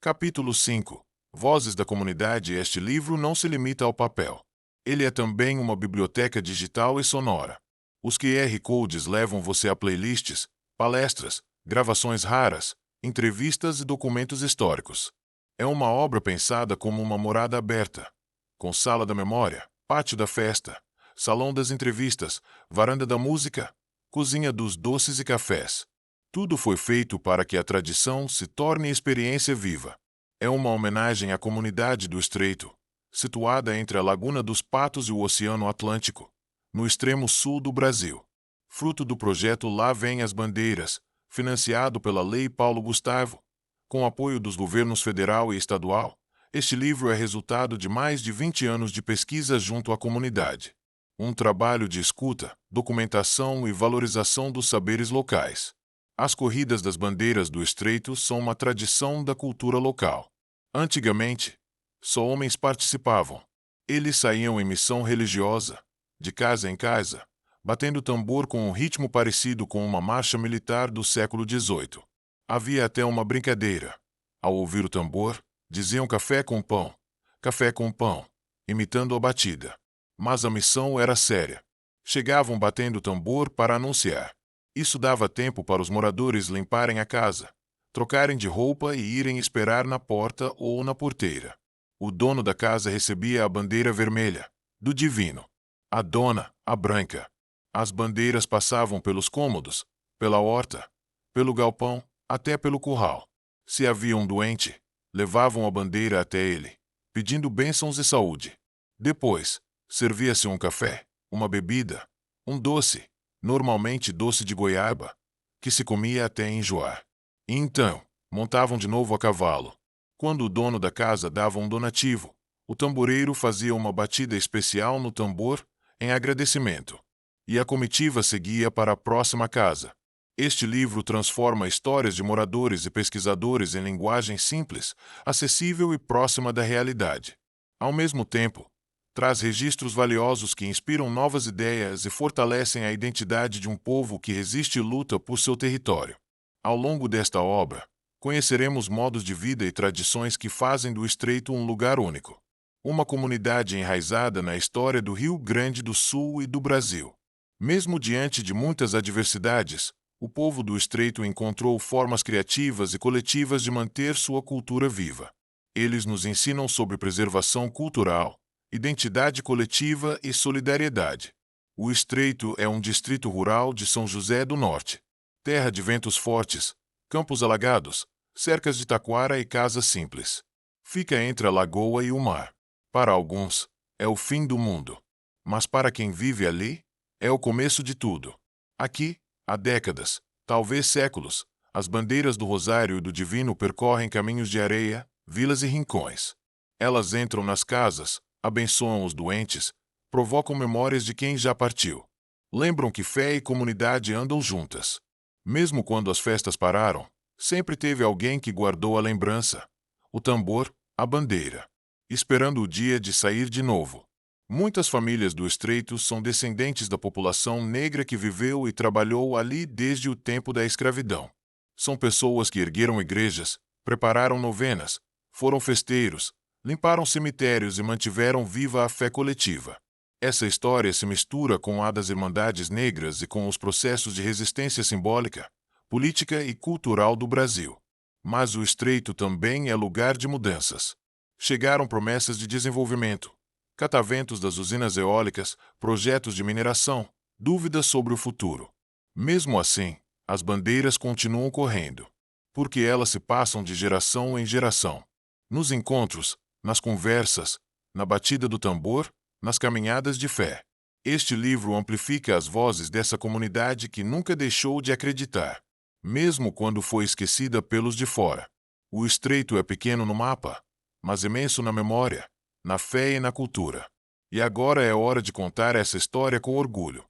Capítulo 5. Vozes da comunidade. Este livro não se limita ao papel. Ele é também uma biblioteca digital e sonora. Os QR Codes levam você a playlists, palestras, gravações raras, entrevistas e documentos históricos. É uma obra pensada como uma morada aberta, com sala da memória, pátio da festa, salão das entrevistas, varanda da música, cozinha dos doces e cafés. Tudo foi feito para que a tradição se torne experiência viva. É uma homenagem à comunidade do Estreito, situada entre a Laguna dos Patos e o Oceano Atlântico, no extremo sul do Brasil. Fruto do projeto Lá Vem as Bandeiras, financiado pela Lei Paulo Gustavo, com apoio dos governos federal e estadual, este livro é resultado de mais de 20 anos de pesquisa junto à comunidade. Um trabalho de escuta, documentação e valorização dos saberes locais. As corridas das bandeiras do Estreito são uma tradição da cultura local. Antigamente, só homens participavam. Eles saíam em missão religiosa, de casa em casa, batendo tambor com um ritmo parecido com uma marcha militar do século XVIII. Havia até uma brincadeira. Ao ouvir o tambor, diziam café com pão, imitando a batida. Mas a missão era séria. Chegavam batendo o tambor para anunciar. Isso dava tempo para os moradores limparem a casa, trocarem de roupa e irem esperar na porta ou na porteira. O dono da casa recebia a bandeira vermelha, do divino. A dona, a branca. As bandeiras passavam pelos cômodos, pela horta, pelo galpão, até pelo curral. Se havia um doente, levavam a bandeira até ele, pedindo bênçãos e saúde. Depois, servia-se um café, uma bebida, um doce, normalmente doce de goiaba, que se comia até enjoar. E então, montavam de novo a cavalo. Quando o dono da casa dava um donativo, o tamboreiro fazia uma batida especial no tambor, em agradecimento. E a comitiva seguia para a próxima casa. Este livro transforma histórias de moradores e pesquisadores em linguagem simples, acessível e próxima da realidade. Ao mesmo tempo, traz registros valiosos que inspiram novas ideias e fortalecem a identidade de um povo que resiste e luta por seu território. Ao longo desta obra, conheceremos modos de vida e tradições que fazem do Estreito um lugar único. Uma comunidade enraizada na história do Rio Grande do Sul e do Brasil. Mesmo diante de muitas adversidades, o povo do Estreito encontrou formas criativas e coletivas de manter sua cultura viva. Eles nos ensinam sobre preservação cultural, identidade coletiva e solidariedade. O Estreito é um distrito rural de São José do Norte. Terra de ventos fortes, campos alagados, cercas de taquara e casas simples. Fica entre a lagoa e o mar. Para alguns, é o fim do mundo. Mas para quem vive ali, é o começo de tudo. Aqui, há décadas, talvez séculos, as bandeiras do Rosário e do Divino percorrem caminhos de areia, vilas e rincões. Elas entram nas casas, abençoam os doentes, provocam memórias de quem já partiu. Lembram que fé e comunidade andam juntas. Mesmo quando as festas pararam, sempre teve alguém que guardou a lembrança. O tambor, a bandeira. Esperando o dia de sair de novo. Muitas famílias do Estreito são descendentes da população negra que viveu e trabalhou ali desde o tempo da escravidão. São pessoas que ergueram igrejas, prepararam novenas, foram festeiros, limparam cemitérios e mantiveram viva a fé coletiva. Essa história se mistura com a das Irmandades Negras e com os processos de resistência simbólica, política e cultural do Brasil. Mas o Estreito também é lugar de mudanças. Chegaram promessas de desenvolvimento, cataventos das usinas eólicas, projetos de mineração, dúvidas sobre o futuro. Mesmo assim, as bandeiras continuam correndo, porque elas se passam de geração em geração. Nos encontros, nas conversas, na batida do tambor, nas caminhadas de fé. Este livro amplifica as vozes dessa comunidade que nunca deixou de acreditar, mesmo quando foi esquecida pelos de fora. O Estreito é pequeno no mapa, mas imenso na memória, na fé e na cultura. E agora é hora de contar essa história com orgulho.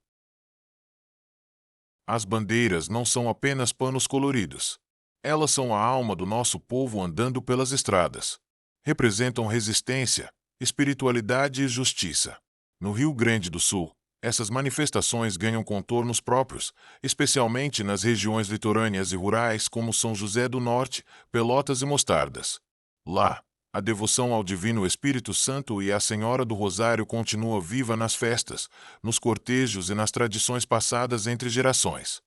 As bandeiras não são apenas panos coloridos. Elas são a alma do nosso povo andando pelas estradas. Representam resistência, espiritualidade e justiça. No Rio Grande do Sul, essas manifestações ganham contornos próprios, especialmente nas regiões litorâneas e rurais como São José do Norte, Pelotas e Mostardas. Lá, a devoção ao Divino Espírito Santo e à Senhora do Rosário continua viva nas festas, nos cortejos e nas tradições passadas entre gerações.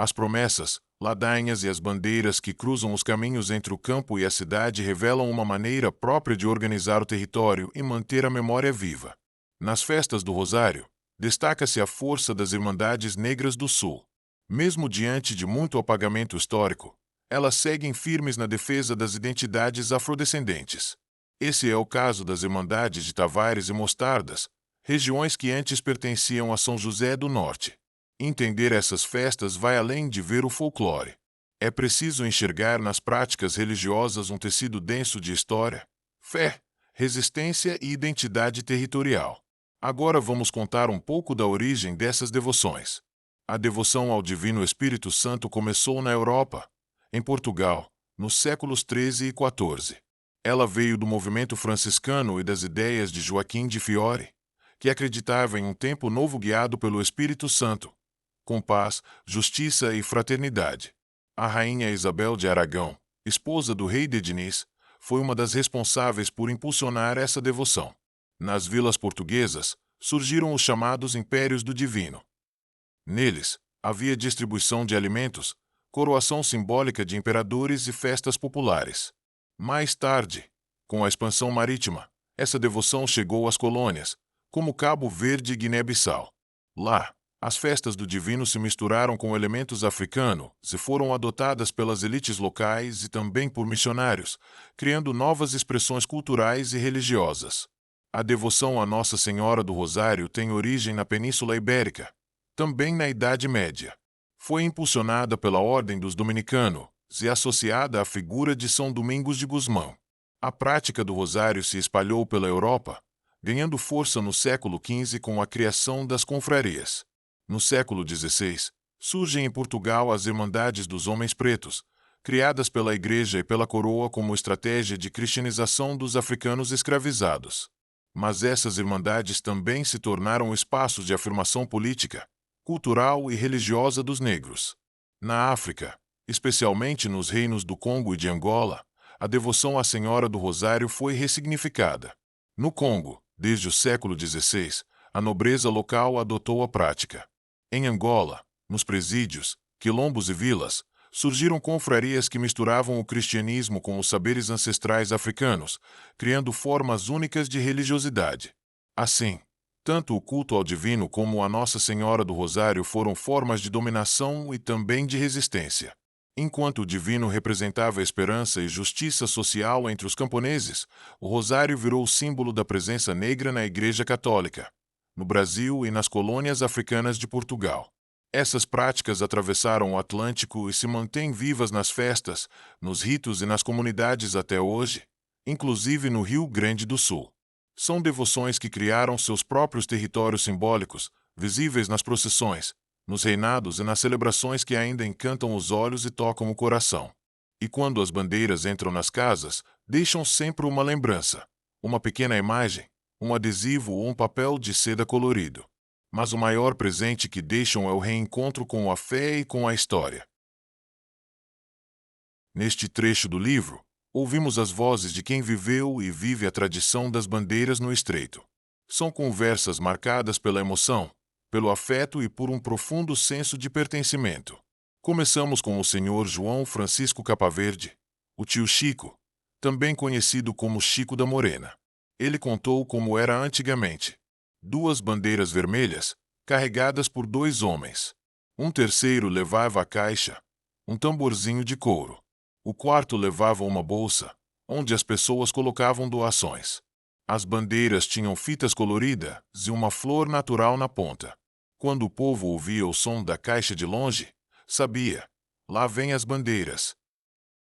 As promessas, ladainhas e as bandeiras que cruzam os caminhos entre o campo e a cidade revelam uma maneira própria de organizar o território e manter a memória viva. Nas festas do Rosário, destaca-se a força das Irmandades Negras do Sul. Mesmo diante de muito apagamento histórico, elas seguem firmes na defesa das identidades afrodescendentes. Esse é o caso das Irmandades de Tavares e Mostardas, regiões que antes pertenciam a São José do Norte. Entender essas festas vai além de ver o folclore. É preciso enxergar nas práticas religiosas um tecido denso de história, fé, resistência e identidade territorial. Agora vamos contar um pouco da origem dessas devoções. A devoção ao Divino Espírito Santo começou na Europa, em Portugal, nos séculos XIII e XIV. Ela veio do movimento franciscano e das ideias de Joaquim de Fiore, que acreditava em um tempo novo guiado pelo Espírito Santo, com paz, justiça e fraternidade. A rainha Isabel de Aragão, esposa do rei de Diniz, foi uma das responsáveis por impulsionar essa devoção. Nas vilas portuguesas, surgiram os chamados Impérios do Divino. Neles, havia distribuição de alimentos, coroação simbólica de imperadores e festas populares. Mais tarde, com a expansão marítima, essa devoção chegou às colônias, como Cabo Verde e Guiné-Bissau. Lá, as festas do Divino se misturaram com elementos africanos e foram adotadas pelas elites locais e também por missionários, criando novas expressões culturais e religiosas. A devoção a Nossa Senhora do Rosário tem origem na Península Ibérica, também na Idade Média. Foi impulsionada pela Ordem dos Dominicanos e associada à figura de São Domingos de Gusmão. A prática do Rosário se espalhou pela Europa, ganhando força no século XV com a criação das confrarias. No século XVI, surgem em Portugal as Irmandades dos Homens Pretos, criadas pela Igreja e pela Coroa como estratégia de cristianização dos africanos escravizados. Mas essas irmandades também se tornaram espaços de afirmação política, cultural e religiosa dos negros. Na África, especialmente nos reinos do Congo e de Angola, a devoção à Senhora do Rosário foi ressignificada. No Congo, desde o século XVI, a nobreza local adotou a prática. Em Angola, nos presídios, quilombos e vilas, surgiram confrarias que misturavam o cristianismo com os saberes ancestrais africanos, criando formas únicas de religiosidade. Assim, Tanto o culto ao divino como a Nossa Senhora do Rosário foram formas de dominação e também de resistência. Enquanto o divino representava esperança e justiça social entre os camponeses, o rosário virou o símbolo da presença negra na Igreja Católica, no Brasil e nas colônias africanas de Portugal. Essas práticas atravessaram o Atlântico e se mantêm vivas nas festas, nos ritos e nas comunidades até hoje, inclusive no Rio Grande do Sul. São devoções que criaram seus próprios territórios simbólicos, visíveis nas procissões, nos reinados e nas celebrações que ainda encantam os olhos e tocam o coração. E quando as bandeiras entram nas casas, deixam sempre uma lembrança, uma pequena imagem, um adesivo ou um papel de seda colorido. Mas o maior presente que deixam é o reencontro com a fé e com a história. Neste trecho do livro, ouvimos as vozes de quem viveu e vive a tradição das bandeiras no Estreito. São conversas marcadas pela emoção, pelo afeto e por um profundo senso de pertencimento. Começamos com o Sr. João Francisco Capaverde, o tio Chico, também conhecido como Chico da Morena. Ele contou como era antigamente. 2 bandeiras vermelhas, carregadas por 2 homens. Um terceiro levava a caixa, um tamborzinho de couro. O quarto levava uma bolsa, onde as pessoas colocavam doações. As bandeiras tinham fitas coloridas e uma flor natural na ponta. Quando o povo ouvia o som da caixa de longe, sabia: lá vêm as bandeiras.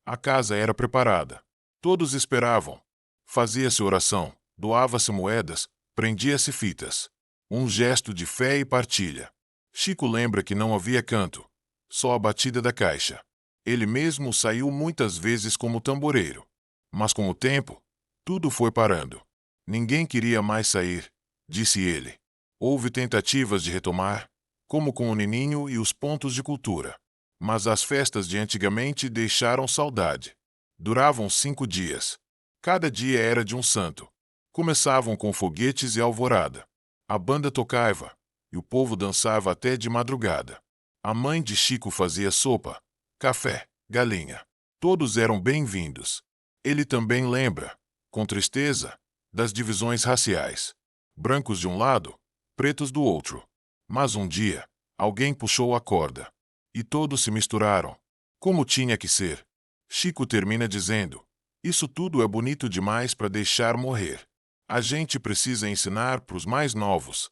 A casa era preparada. Todos esperavam. Fazia-se oração, doava-se moedas, prendia-se fitas. Um gesto de fé e partilha. Chico lembra que não havia canto, só a batida da caixa. Ele mesmo saiu muitas vezes como tamboreiro. Mas com o tempo, tudo foi parando. Ninguém queria mais sair, disse ele. Houve tentativas de retomar, como com o Nininho e os pontos de cultura. Mas as festas de antigamente deixaram saudade. Duravam 5 dias. Cada dia era de um santo. Começavam com foguetes e alvorada. A banda tocava, e o povo dançava até de madrugada. A mãe de Chico fazia sopa, café, galinha. Todos eram bem-vindos. Ele também lembra, com tristeza, das divisões raciais. Brancos de um lado, pretos do outro. Mas um dia, alguém puxou a corda. E todos se misturaram. Como tinha que ser. Chico termina dizendo: isso tudo é bonito demais para deixar morrer. A gente precisa ensinar para os mais novos.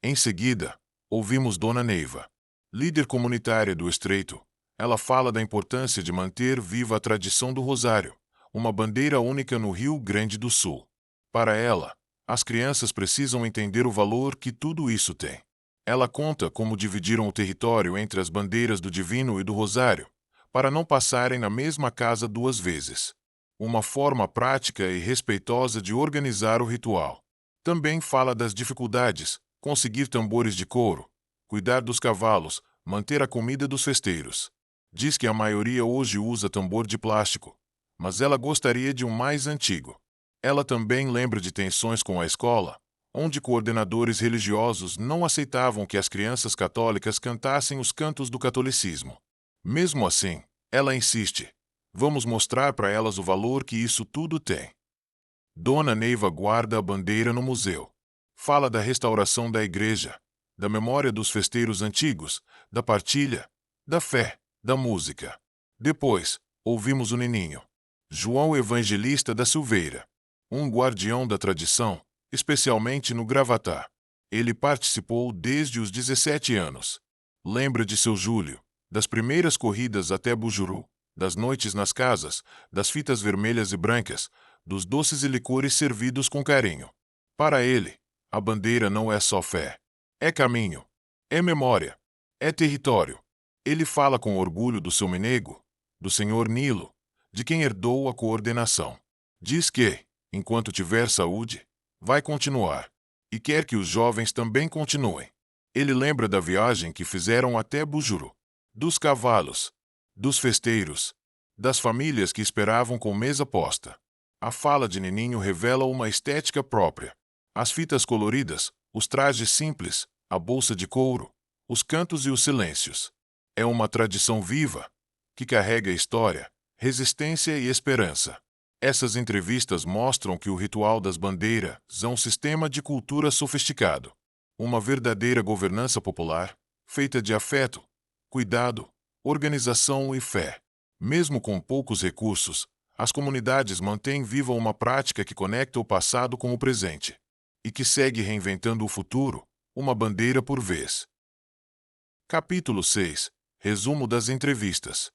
Em seguida, ouvimos Dona Neiva, líder comunitária do Estreito. Ela fala da importância de manter viva a tradição do rosário, uma bandeira única no Rio Grande do Sul. Para ela, as crianças precisam entender o valor que tudo isso tem. Ela conta como dividiram o território entre as bandeiras do Divino e do Rosário, para não passarem na mesma casa 2 vezes. Uma forma prática e respeitosa de organizar o ritual. Também fala das dificuldades, conseguir tambores de couro, cuidar dos cavalos, manter a comida dos festeiros. Diz que a maioria hoje usa tambor de plástico, mas ela gostaria de um mais antigo. Ela também lembra de tensões com a escola, onde coordenadores religiosos não aceitavam que as crianças católicas cantassem os cantos do catolicismo. Mesmo assim, ela insiste: vamos mostrar para elas o valor que isso tudo tem. Dona Neiva guarda a bandeira no museu. Fala da restauração da igreja, da memória dos festeiros antigos, da partilha, da fé, da música. Depois, ouvimos o Nininho, João Evangelista da Silveira, um guardião da tradição, especialmente no Gravatá. Ele participou desde os 17 anos. Lembra de seu Júlio, das primeiras corridas até Bujuru, das noites nas casas, das fitas vermelhas e brancas, dos doces e licores servidos com carinho. Para ele, a bandeira não é só fé. É caminho. É memória. É território. Ele fala com orgulho do seu menego, do Senhor Nilo, de quem herdou a coordenação. Diz que, enquanto tiver saúde, vai continuar. E quer que os jovens também continuem. Ele lembra da viagem que fizeram até Bujuru, dos cavalos, dos festeiros, das famílias que esperavam com mesa posta. A fala de Nininho revela uma estética própria. As fitas coloridas, os trajes simples, a bolsa de couro, os cantos e os silêncios. É uma tradição viva, que carrega história, resistência e esperança. Essas entrevistas mostram que o ritual das bandeiras é um sistema de cultura sofisticado, uma verdadeira governança popular, feita de afeto, cuidado, organização e fé. Mesmo com poucos recursos, as comunidades mantêm viva uma prática que conecta o passado com o presente e que segue reinventando o futuro, uma bandeira por vez. Capítulo 6. Resumo das entrevistas.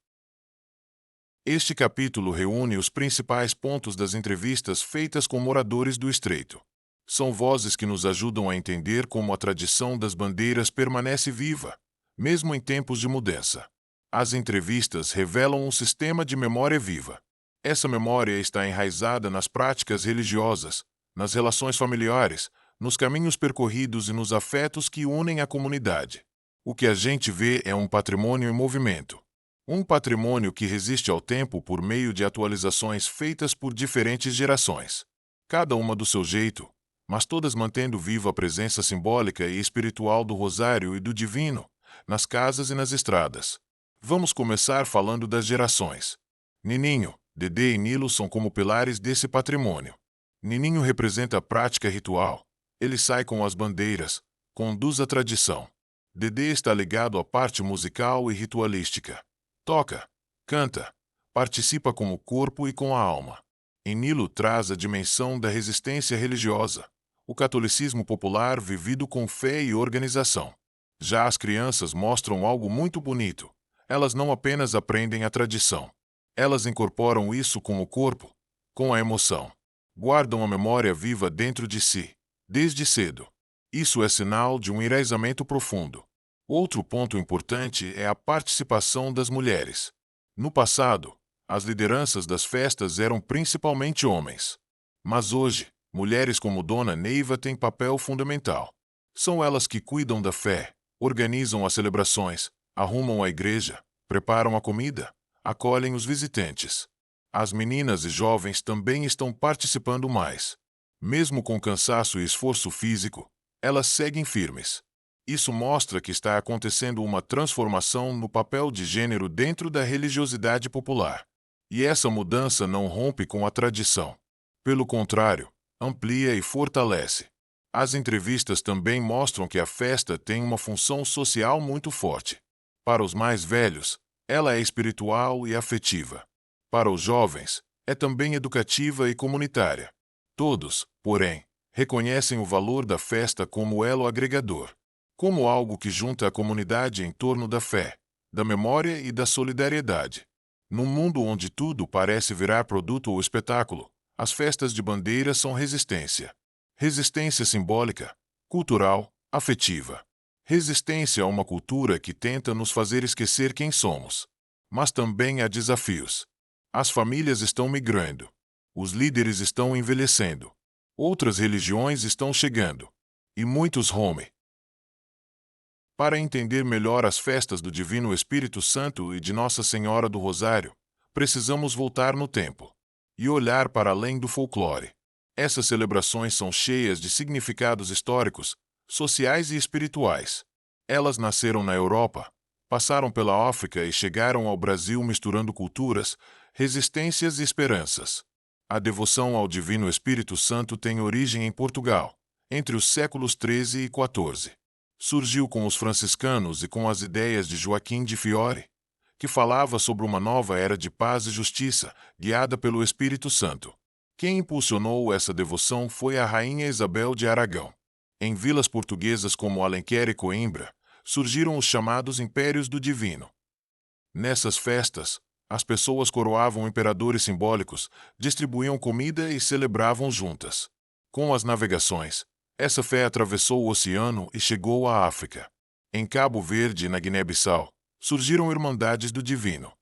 Este capítulo reúne os principais pontos das entrevistas feitas com moradores do Estreito. São vozes que nos ajudam a entender como a tradição das bandeiras permanece viva, mesmo em tempos de mudança. As entrevistas revelam um sistema de memória viva. Essa memória está enraizada nas práticas religiosas, nas relações familiares, nos caminhos percorridos e nos afetos que unem a comunidade. O que a gente vê é um patrimônio em movimento. Um patrimônio que resiste ao tempo por meio de atualizações feitas por diferentes gerações. Cada uma do seu jeito, mas todas mantendo viva a presença simbólica e espiritual do Rosário e do Divino, nas casas e nas estradas. Vamos começar falando das gerações. Nininho, Dedê e Nilo são como pilares desse patrimônio. Nininho representa a prática ritual. Ele sai com as bandeiras, conduz a tradição. Dedê está ligado à parte musical e ritualística. Toca, canta, participa com o corpo e com a alma. E Nilo traz a dimensão da resistência religiosa, o catolicismo popular vivido com fé e organização. Já as crianças mostram algo muito bonito. Elas não apenas aprendem a tradição. Elas incorporam isso com o corpo, com a emoção. Guardam a memória viva dentro de si, desde cedo. Isso é sinal de um enraizamento profundo. Outro ponto importante é a participação das mulheres. No passado, as lideranças das festas eram principalmente homens. Mas hoje, mulheres como Dona Neiva têm papel fundamental. São elas que cuidam da fé, organizam as celebrações, arrumam a igreja, preparam a comida, acolhem os visitantes. As meninas e jovens também estão participando mais. Mesmo com cansaço e esforço físico, elas seguem firmes. Isso mostra que está acontecendo uma transformação no papel de gênero dentro da religiosidade popular. E essa mudança não rompe com a tradição. Pelo contrário, amplia e fortalece. As entrevistas também mostram que a festa tem uma função social muito forte. Para os mais velhos, ela é espiritual e afetiva. Para os jovens, é também educativa e comunitária. Todos, porém, reconhecem o valor da festa como elo agregador, como algo que junta a comunidade em torno da fé, da memória e da solidariedade. Num mundo onde tudo parece virar produto ou espetáculo, as festas de bandeira são resistência. Resistência simbólica, cultural, afetiva. Resistência a uma cultura que tenta nos fazer esquecer quem somos. Mas também há desafios. As famílias estão migrando. Os líderes estão envelhecendo. Outras religiões estão chegando. E muitos rompem. Para entender melhor as festas do Divino Espírito Santo e de Nossa Senhora do Rosário, precisamos voltar no tempo e olhar para além do folclore. Essas celebrações são cheias de significados históricos, sociais e espirituais. Elas nasceram na Europa, passaram pela África e chegaram ao Brasil misturando culturas, resistências e esperanças. A devoção ao Divino Espírito Santo tem origem em Portugal, entre os séculos XIII e XIV. Surgiu com os franciscanos e com as ideias de Joaquim de Fiore, que falava sobre uma nova era de paz e justiça, guiada pelo Espírito Santo. Quem impulsionou essa devoção foi a Rainha Isabel de Aragão. Em vilas portuguesas como Alenquer e Coimbra, surgiram os chamados Impérios do Divino. Nessas festas, as pessoas coroavam imperadores simbólicos, distribuíam comida e celebravam juntas. Com as navegações, essa fé atravessou o oceano e chegou à África. Em Cabo Verde e na Guiné-Bissau, surgiram Irmandades do Divino.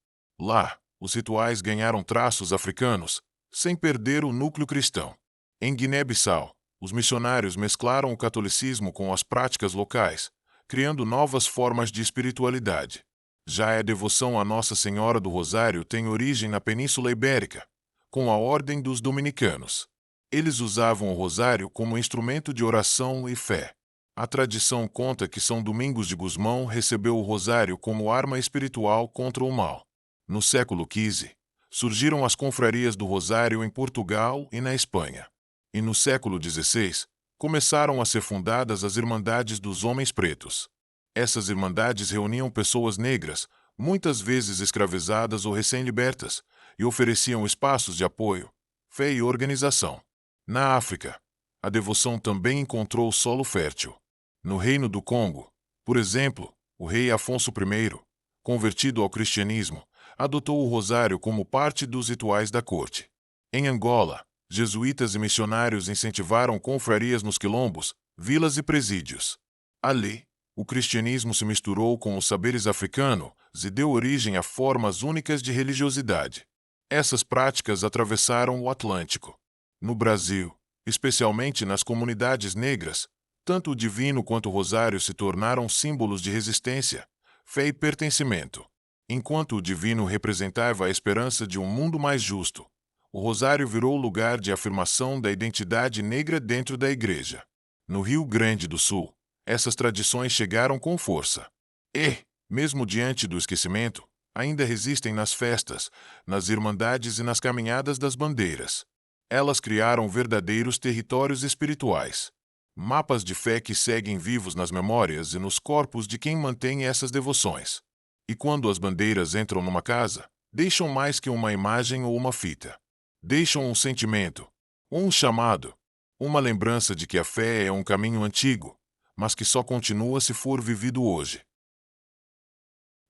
Lá, os rituais ganharam traços africanos, sem perder o núcleo cristão. Em Guiné-Bissau, os missionários mesclaram o catolicismo com as práticas locais, criando novas formas de espiritualidade. Já a devoção à Nossa Senhora do Rosário tem origem na Península Ibérica, com a Ordem dos Dominicanos. Eles usavam o rosário como instrumento de oração e fé. A tradição conta que São Domingos de Gusmão recebeu o rosário como arma espiritual contra o mal. No século XV, Surgiram as confrarias do Rosário em Portugal e na Espanha. E no século XVI, começaram a ser fundadas as Irmandades dos Homens Pretos. Essas irmandades reuniam pessoas negras, muitas vezes escravizadas ou recém-libertas, e ofereciam espaços de apoio, fé e organização. Na África, a devoção também encontrou solo fértil. No Reino do Congo, por exemplo, o rei Afonso I, convertido ao cristianismo, adotou o rosário como parte dos rituais da corte. Em Angola, jesuítas e missionários incentivaram confrarias nos quilombos, vilas e presídios. Ali, o cristianismo se misturou com os saberes africanos e deu origem a formas únicas de religiosidade. Essas práticas atravessaram o Atlântico. No Brasil, especialmente nas comunidades negras, tanto o divino quanto o rosário se tornaram símbolos de resistência, fé e pertencimento. Enquanto o divino representava a esperança de um mundo mais justo, o rosário virou lugar de afirmação da identidade negra dentro da igreja. No Rio Grande do Sul, essas tradições chegaram com força. E, mesmo diante do esquecimento, ainda resistem nas festas, nas irmandades e nas caminhadas das bandeiras. Elas criaram verdadeiros territórios espirituais. Mapas de fé que seguem vivos nas memórias e nos corpos de quem mantém essas devoções. E quando as bandeiras entram numa casa, deixam mais que uma imagem ou uma fita. Deixam um sentimento, um chamado, uma lembrança de que a fé é um caminho antigo, mas que só continua se for vivido hoje.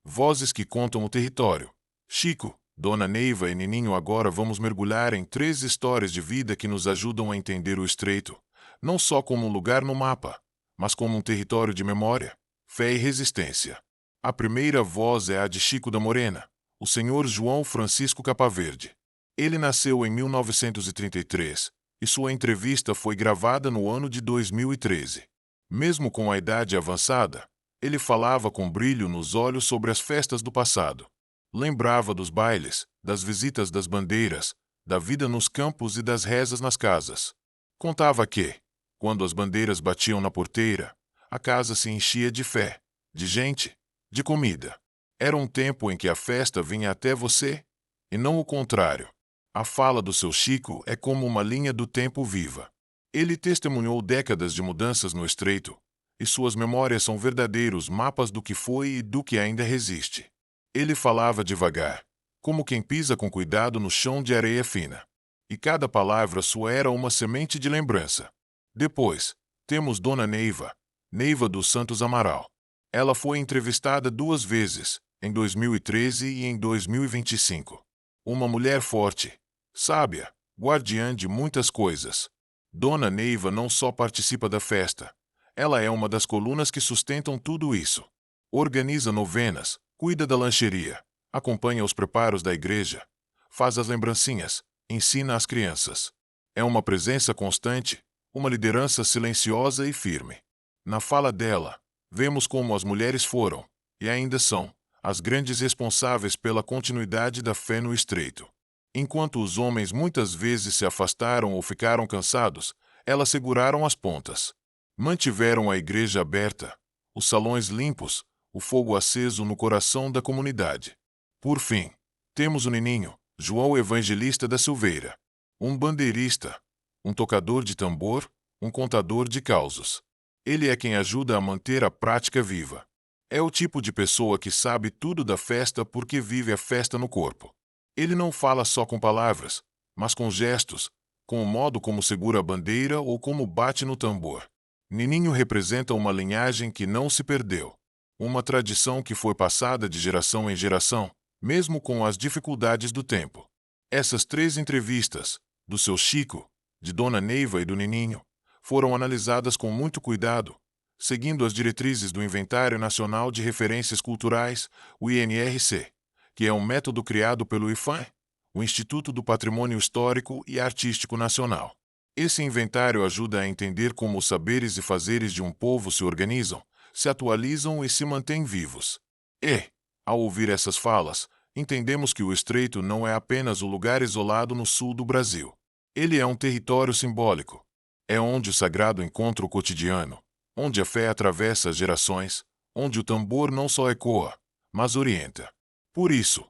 Vozes que contam o território. Chico, Dona Neiva e Nininho. Agora vamos mergulhar em 3 histórias de vida que nos ajudam a entender o Estreito, não só como um lugar no mapa, mas como um território de memória, fé e resistência. A primeira voz é a de Chico da Morena, o senhor João Francisco Capaverde. Ele nasceu em 1933, e sua entrevista foi gravada no ano de 2013. Mesmo com a idade avançada, ele falava com brilho nos olhos sobre as festas do passado. Lembrava dos bailes, das visitas das bandeiras, da vida nos campos e das rezas nas casas. Contava que, quando as bandeiras batiam na porteira, a casa se enchia de fé, de gente, de comida. Era um tempo em que a festa vinha até você, e não o contrário. A fala do seu Chico é como uma linha do tempo viva. Ele testemunhou décadas de mudanças no Estreito, e suas memórias são verdadeiros mapas do que foi e do que ainda resiste. Ele falava devagar, como quem pisa com cuidado no chão de areia fina. E cada palavra sua era uma semente de lembrança. Depois, temos Dona Neiva, Neiva dos Santos Amaral. Ela foi entrevistada 2 vezes, em 2013 e em 2025. Uma mulher forte, sábia, guardiã de muitas coisas. Dona Neiva não só participa da festa, ela é uma das colunas que sustentam tudo isso. Organiza novenas, cuida da lancheria, acompanha os preparos da igreja, faz as lembrancinhas, ensina as crianças. É uma presença constante, uma liderança silenciosa e firme. Na fala dela, vemos como as mulheres foram, e ainda são, as grandes responsáveis pela continuidade da fé no Estreito. Enquanto os homens muitas vezes se afastaram ou ficaram cansados, elas seguraram as pontas. Mantiveram a igreja aberta, os salões limpos, o fogo aceso no coração da comunidade. Por fim, temos o Nininho, João Evangelista da Silveira. Um bandeirista, um tocador de tambor, um contador de causos. Ele é quem ajuda a manter a prática viva. É o tipo de pessoa que sabe tudo da festa porque vive a festa no corpo. Ele não fala só com palavras, mas com gestos, com o modo como segura a bandeira ou como bate no tambor. Nininho representa uma linhagem que não se perdeu. Uma tradição que foi passada de geração em geração, mesmo com as dificuldades do tempo. Essas 3 entrevistas, do seu Chico, de Dona Neiva e do Nininho, foram analisadas com muito cuidado, seguindo as diretrizes do Inventário Nacional de Referências Culturais, o INRC, que é um método criado pelo IPHAN, o Instituto do Patrimônio Histórico e Artístico Nacional. Esse inventário ajuda a entender como os saberes e fazeres de um povo se organizam, se atualizam e se mantêm vivos. E, ao ouvir essas falas, entendemos que o Estreito não é apenas o lugar isolado no sul do Brasil. Ele é um território simbólico. É onde o sagrado encontra o cotidiano, onde a fé atravessa as gerações, onde o tambor não só ecoa, mas orienta. Por isso,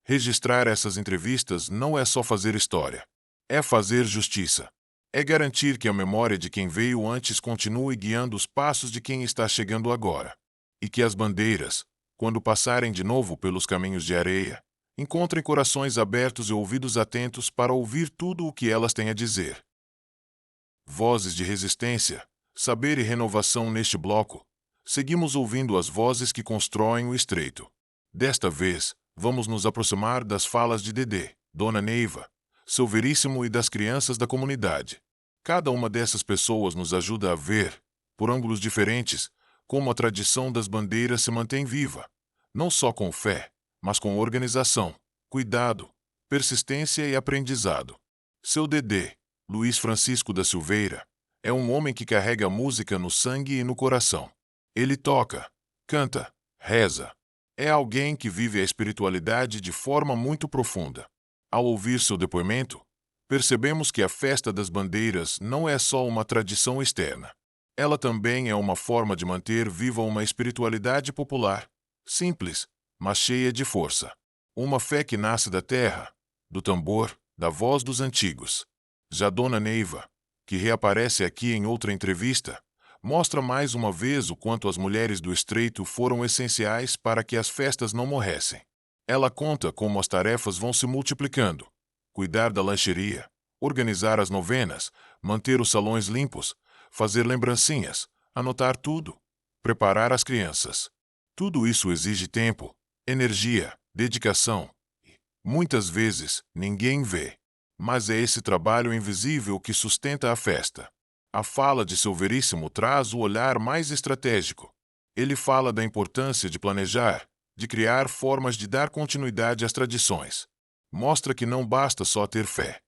Registrar essas entrevistas não é só fazer história. É fazer justiça. É garantir que a memória de quem veio antes continue guiando os passos de quem está chegando agora. E que as bandeiras, quando passarem de novo pelos caminhos de areia, encontrem corações abertos e ouvidos atentos para ouvir tudo o que elas têm a dizer. Vozes de resistência, saber e renovação neste bloco. Seguimos ouvindo as vozes que constroem o estreito. Desta vez, vamos nos aproximar das falas de Dedê, Dona Neiva, Seu Veríssimo e das crianças da comunidade. Cada uma dessas pessoas nos ajuda a ver, por ângulos diferentes, como a tradição das bandeiras se mantém viva, não só com fé, mas com organização, cuidado, persistência e aprendizado. Seu Dedê, Luiz Francisco da Silveira, é um homem que carrega a música no sangue e no coração. Ele toca, canta, reza. É alguém que vive a espiritualidade de forma muito profunda. Ao ouvir seu depoimento, percebemos que a Festa das Bandeiras não é só uma tradição externa. Ela também é uma forma de manter viva uma espiritualidade popular, simples, mas cheia de força. Uma fé que nasce da terra, do tambor, da voz dos antigos. Já Dona Neiva, que reaparece aqui em outra entrevista, mostra mais uma vez o quanto as mulheres do Estreito foram essenciais para que as festas não morressem. Ela conta como as tarefas vão se multiplicando. Cuidar da lancheria, organizar as novenas, manter os salões limpos, fazer lembrancinhas, anotar tudo, preparar as crianças. Tudo isso exige tempo, energia, dedicação. Muitas vezes, ninguém vê. Mas é esse trabalho invisível que sustenta a festa. A fala de Seu Veríssimo traz o olhar mais estratégico. Ele fala da importância de planejar, de criar formas de dar continuidade às tradições. Mostra que não basta só ter fé.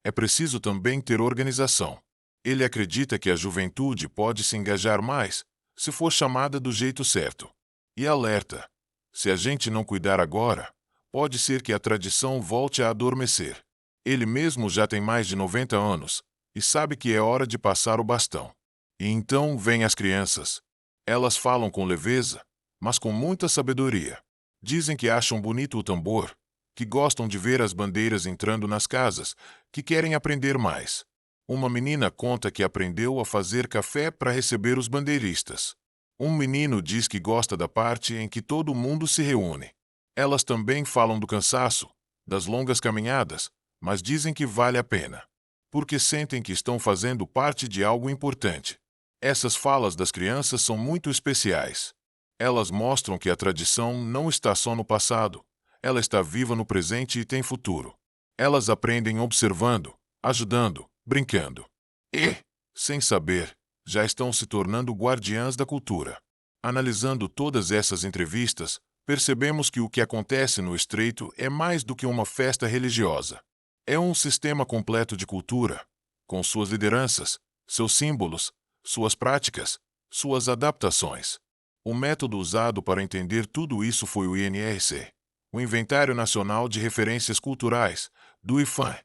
É preciso também ter organização. Ele acredita que a juventude pode se engajar mais, se for chamada do jeito certo. E alerta: se a gente não cuidar agora, pode ser que a tradição volte a adormecer. Ele mesmo já tem mais de 90 anos, e sabe que é hora de passar o bastão. E então vêm as crianças. Elas falam com leveza, mas com muita sabedoria. Dizem que acham bonito o tambor, que gostam de ver as bandeiras entrando nas casas, que querem aprender mais. Uma menina conta que aprendeu a fazer café para receber os bandeiristas. Um menino diz que gosta da parte em que todo mundo se reúne. Elas também falam do cansaço, das longas caminhadas, mas dizem que vale a pena, porque sentem que estão fazendo parte de algo importante. Essas falas das crianças são muito especiais. Elas mostram que a tradição não está só no passado, ela está viva no presente e tem futuro. Elas aprendem observando, ajudando, brincando. E, sem saber, já estão se tornando guardiãs da cultura. Analisando todas essas entrevistas, percebemos que o que acontece no Estreito é mais do que uma festa religiosa. É um sistema completo de cultura, com suas lideranças, seus símbolos, suas práticas, suas adaptações. O método usado para entender tudo isso foi o INRC, o Inventário Nacional de Referências Culturais, do IFAM,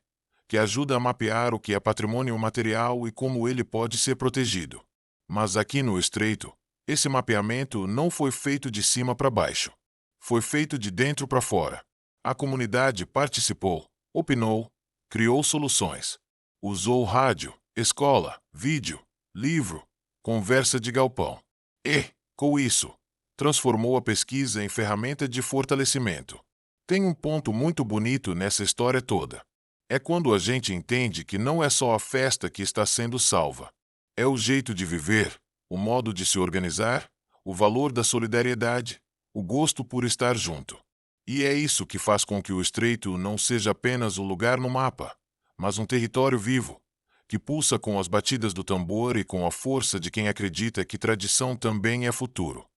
que ajuda a mapear o que é patrimônio material e como ele pode ser protegido. Mas aqui no Estreito, esse mapeamento não foi feito de cima para baixo. Foi feito de dentro para fora. A comunidade participou, opinou, criou soluções. Usou rádio, escola, vídeo, livro, conversa de galpão. E, com isso, transformou a pesquisa em ferramenta de fortalecimento. Tem um ponto muito bonito nessa história toda. É quando a gente entende que não é só a festa que está sendo salva. É o jeito de viver, o modo de se organizar, o valor da solidariedade, o gosto por estar junto. E é isso que faz com que o Estreito não seja apenas um lugar no mapa, mas um território vivo, que pulsa com as batidas do tambor e com a força de quem acredita que tradição também é futuro.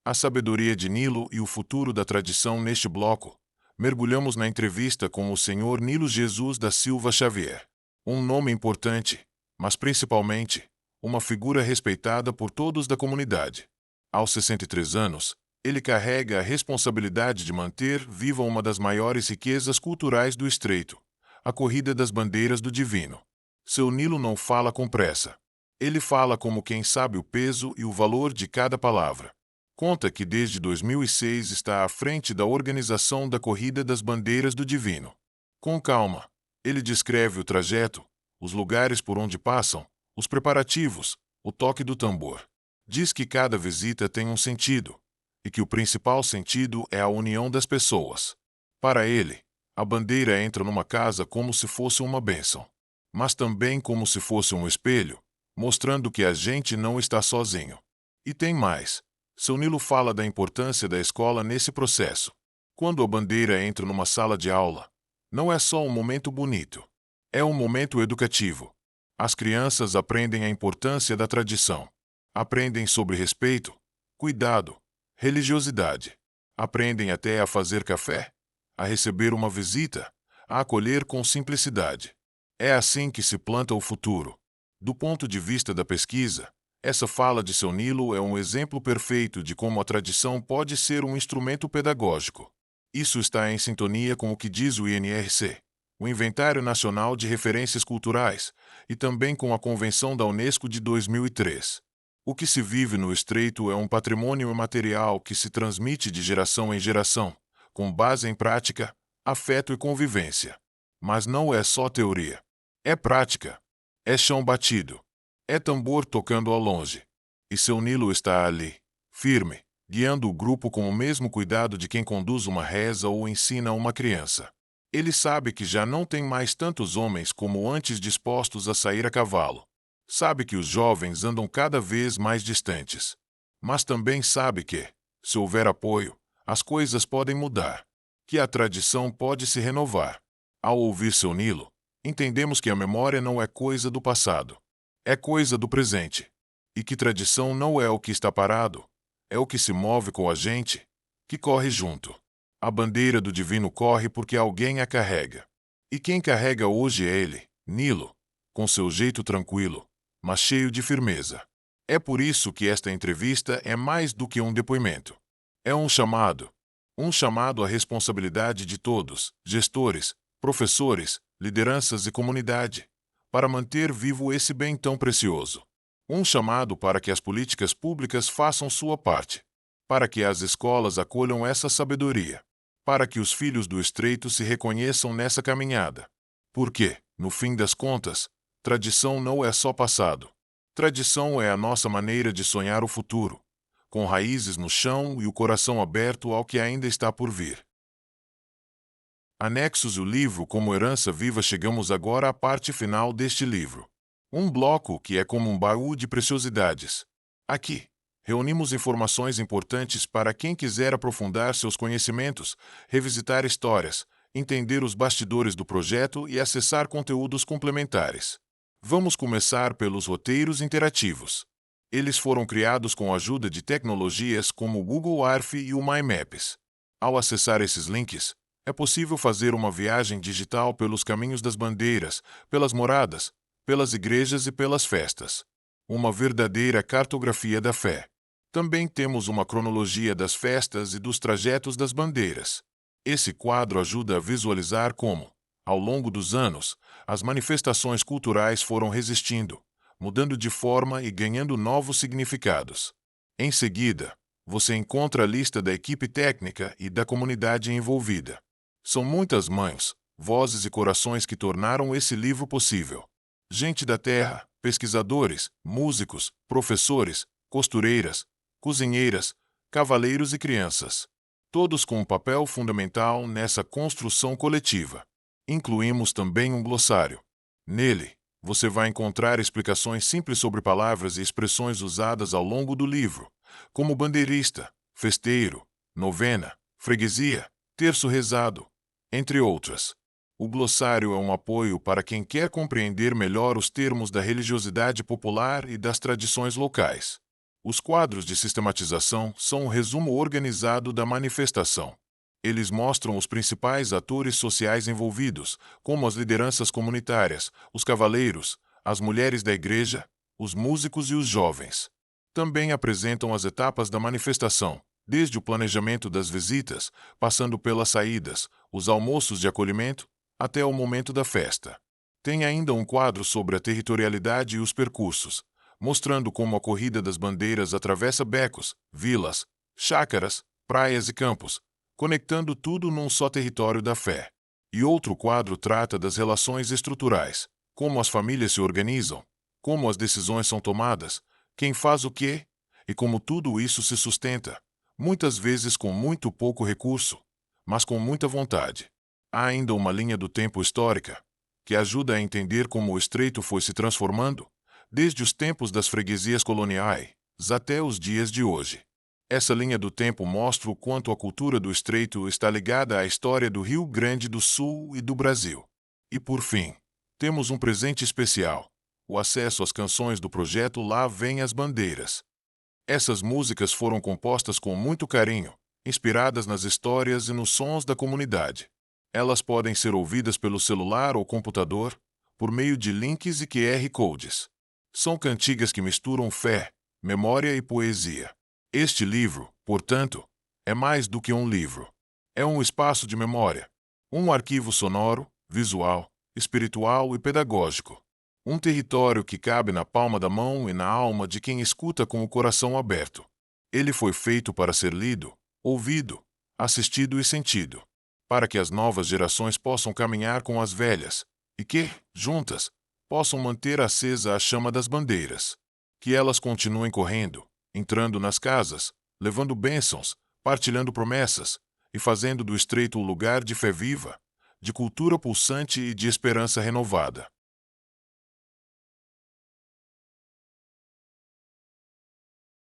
A sabedoria de Nilo e o futuro da tradição neste bloco, mergulhamos na entrevista com o Sr. Nilo Jesus da Silva Xavier. Um nome importante, mas principalmente, uma figura respeitada por todos da comunidade. Aos 63 anos, ele carrega a responsabilidade de manter viva uma das maiores riquezas culturais do Estreito, a Corrida das Bandeiras do Divino. Seu Nilo não fala com pressa. Ele fala como quem sabe o peso e o valor de cada palavra. conta que desde 2006 está à frente da organização da Corrida das Bandeiras do Divino. Com calma, ele descreve o trajeto, os lugares por onde passam, os preparativos, o toque do tambor. Diz que cada visita tem um sentido, e que o principal sentido é a união das pessoas. Para ele, a bandeira entra numa casa como se fosse uma bênção, mas também como se fosse um espelho, mostrando que a gente não está sozinho. E tem mais. Seu Nilo fala da importância da escola nesse processo. Quando a bandeira entra numa sala de aula, não é só um momento bonito. É um momento educativo. As crianças aprendem a importância da tradição. Aprendem sobre respeito, cuidado, religiosidade. Aprendem até a fazer café, a receber uma visita, a acolher com simplicidade. É assim que se planta o futuro. Do ponto de vista da pesquisa, essa fala de seu Nilo é um exemplo perfeito de como a tradição pode ser um instrumento pedagógico. Isso está em sintonia com o que diz o INRC, o Inventário Nacional de Referências Culturais, e também com a Convenção da Unesco de 2003. O que se vive no Estreito é um patrimônio imaterial que se transmite de geração em geração, com base em prática, afeto e convivência. Mas não é só teoria. É prática. É chão batido. É tambor tocando ao longe. E seu Nilo está ali, firme, guiando o grupo com o mesmo cuidado de quem conduz uma reza ou ensina uma criança. Ele sabe que já não tem mais tantos homens como antes dispostos a sair a cavalo. Sabe que os jovens andam cada vez mais distantes. Mas também sabe que, se houver apoio, as coisas podem mudar. Que a tradição pode se renovar. Ao ouvir seu Nilo, entendemos que a memória não é coisa do passado. É coisa do presente. E que tradição não é o que está parado, é o que se move com a gente, que corre junto. A bandeira do divino corre porque alguém a carrega. E quem carrega hoje é ele, Nilo, com seu jeito tranquilo, mas cheio de firmeza. É por isso que esta entrevista é mais do que um depoimento. É um chamado à responsabilidade de todos, gestores, professores, lideranças e comunidade, para manter vivo esse bem tão precioso. Um chamado para que as políticas públicas façam sua parte, para que as escolas acolham essa sabedoria, para que os filhos do Estreito se reconheçam nessa caminhada. Porque, no fim das contas, tradição não é só passado. Tradição é a nossa maneira de sonhar o futuro, com raízes no chão e o coração aberto ao que ainda está por vir. Anexos o livro como herança viva. Chegamos agora à parte final deste livro. Um bloco que é como um baú de preciosidades. Aqui, reunimos informações importantes para quem quiser aprofundar seus conhecimentos, revisitar histórias, entender os bastidores do projeto e acessar conteúdos complementares. Vamos começar pelos roteiros interativos. Eles foram criados com a ajuda de tecnologias como o Google Earth e o MyMaps. Ao acessar esses links, é possível fazer uma viagem digital pelos caminhos das bandeiras, pelas moradas, pelas igrejas e pelas festas. Uma verdadeira cartografia da fé. Também temos uma cronologia das festas e dos trajetos das bandeiras. Esse quadro ajuda a visualizar como, ao longo dos anos, as manifestações culturais foram resistindo, mudando de forma e ganhando novos significados. Em seguida, você encontra a lista da equipe técnica e da comunidade envolvida. São muitas mãos, vozes e corações que tornaram esse livro possível. Gente da terra, pesquisadores, músicos, professores, costureiras, cozinheiras, cavaleiros e crianças. Todos com um papel fundamental nessa construção coletiva. Incluímos também um glossário. Nele, você vai encontrar explicações simples sobre palavras e expressões usadas ao longo do livro, como bandeirista, festeiro, novena, freguesia, terço rezado, entre outras. O glossário é um apoio para quem quer compreender melhor os termos da religiosidade popular e das tradições locais. Os quadros de sistematização são um resumo organizado da manifestação. Eles mostram os principais atores sociais envolvidos, como as lideranças comunitárias, os cavaleiros, as mulheres da igreja, os músicos e os jovens. Também apresentam as etapas da manifestação, desde o planejamento das visitas, passando pelas saídas, os almoços de acolhimento, até o momento da festa. Tem ainda um quadro sobre a territorialidade e os percursos, mostrando como a Corrida das Bandeiras atravessa becos, vilas, chácaras, praias e campos, conectando tudo num só território da fé. E outro quadro trata das relações estruturais, como as famílias se organizam, como as decisões são tomadas, quem faz o quê, e como tudo isso se sustenta, muitas vezes com muito pouco recurso, mas com muita vontade. Há ainda uma linha do tempo histórica, que ajuda a entender como o Estreito foi se transformando, desde os tempos das freguesias coloniais até os dias de hoje. Essa linha do tempo mostra o quanto a cultura do Estreito está ligada à história do Rio Grande do Sul e do Brasil. E por fim, temos um presente especial: o acesso às canções do projeto Lá Vem as Bandeiras. Essas músicas foram compostas com muito carinho, inspiradas nas histórias e nos sons da comunidade. Elas podem ser ouvidas pelo celular ou computador, por meio de links e QR Codes. São cantigas que misturam fé, memória e poesia. Este livro, portanto, é mais do que um livro. É um espaço de memória, um arquivo sonoro, visual, espiritual e pedagógico. Um território que cabe na palma da mão e na alma de quem escuta com o coração aberto. Ele foi feito para ser lido, ouvido, assistido e sentido, para que as novas gerações possam caminhar com as velhas, e que, juntas, possam manter acesa a chama das bandeiras. Que elas continuem correndo, entrando nas casas, levando bênçãos, partilhando promessas, e fazendo do Estreito um lugar de fé viva, de cultura pulsante e de esperança renovada.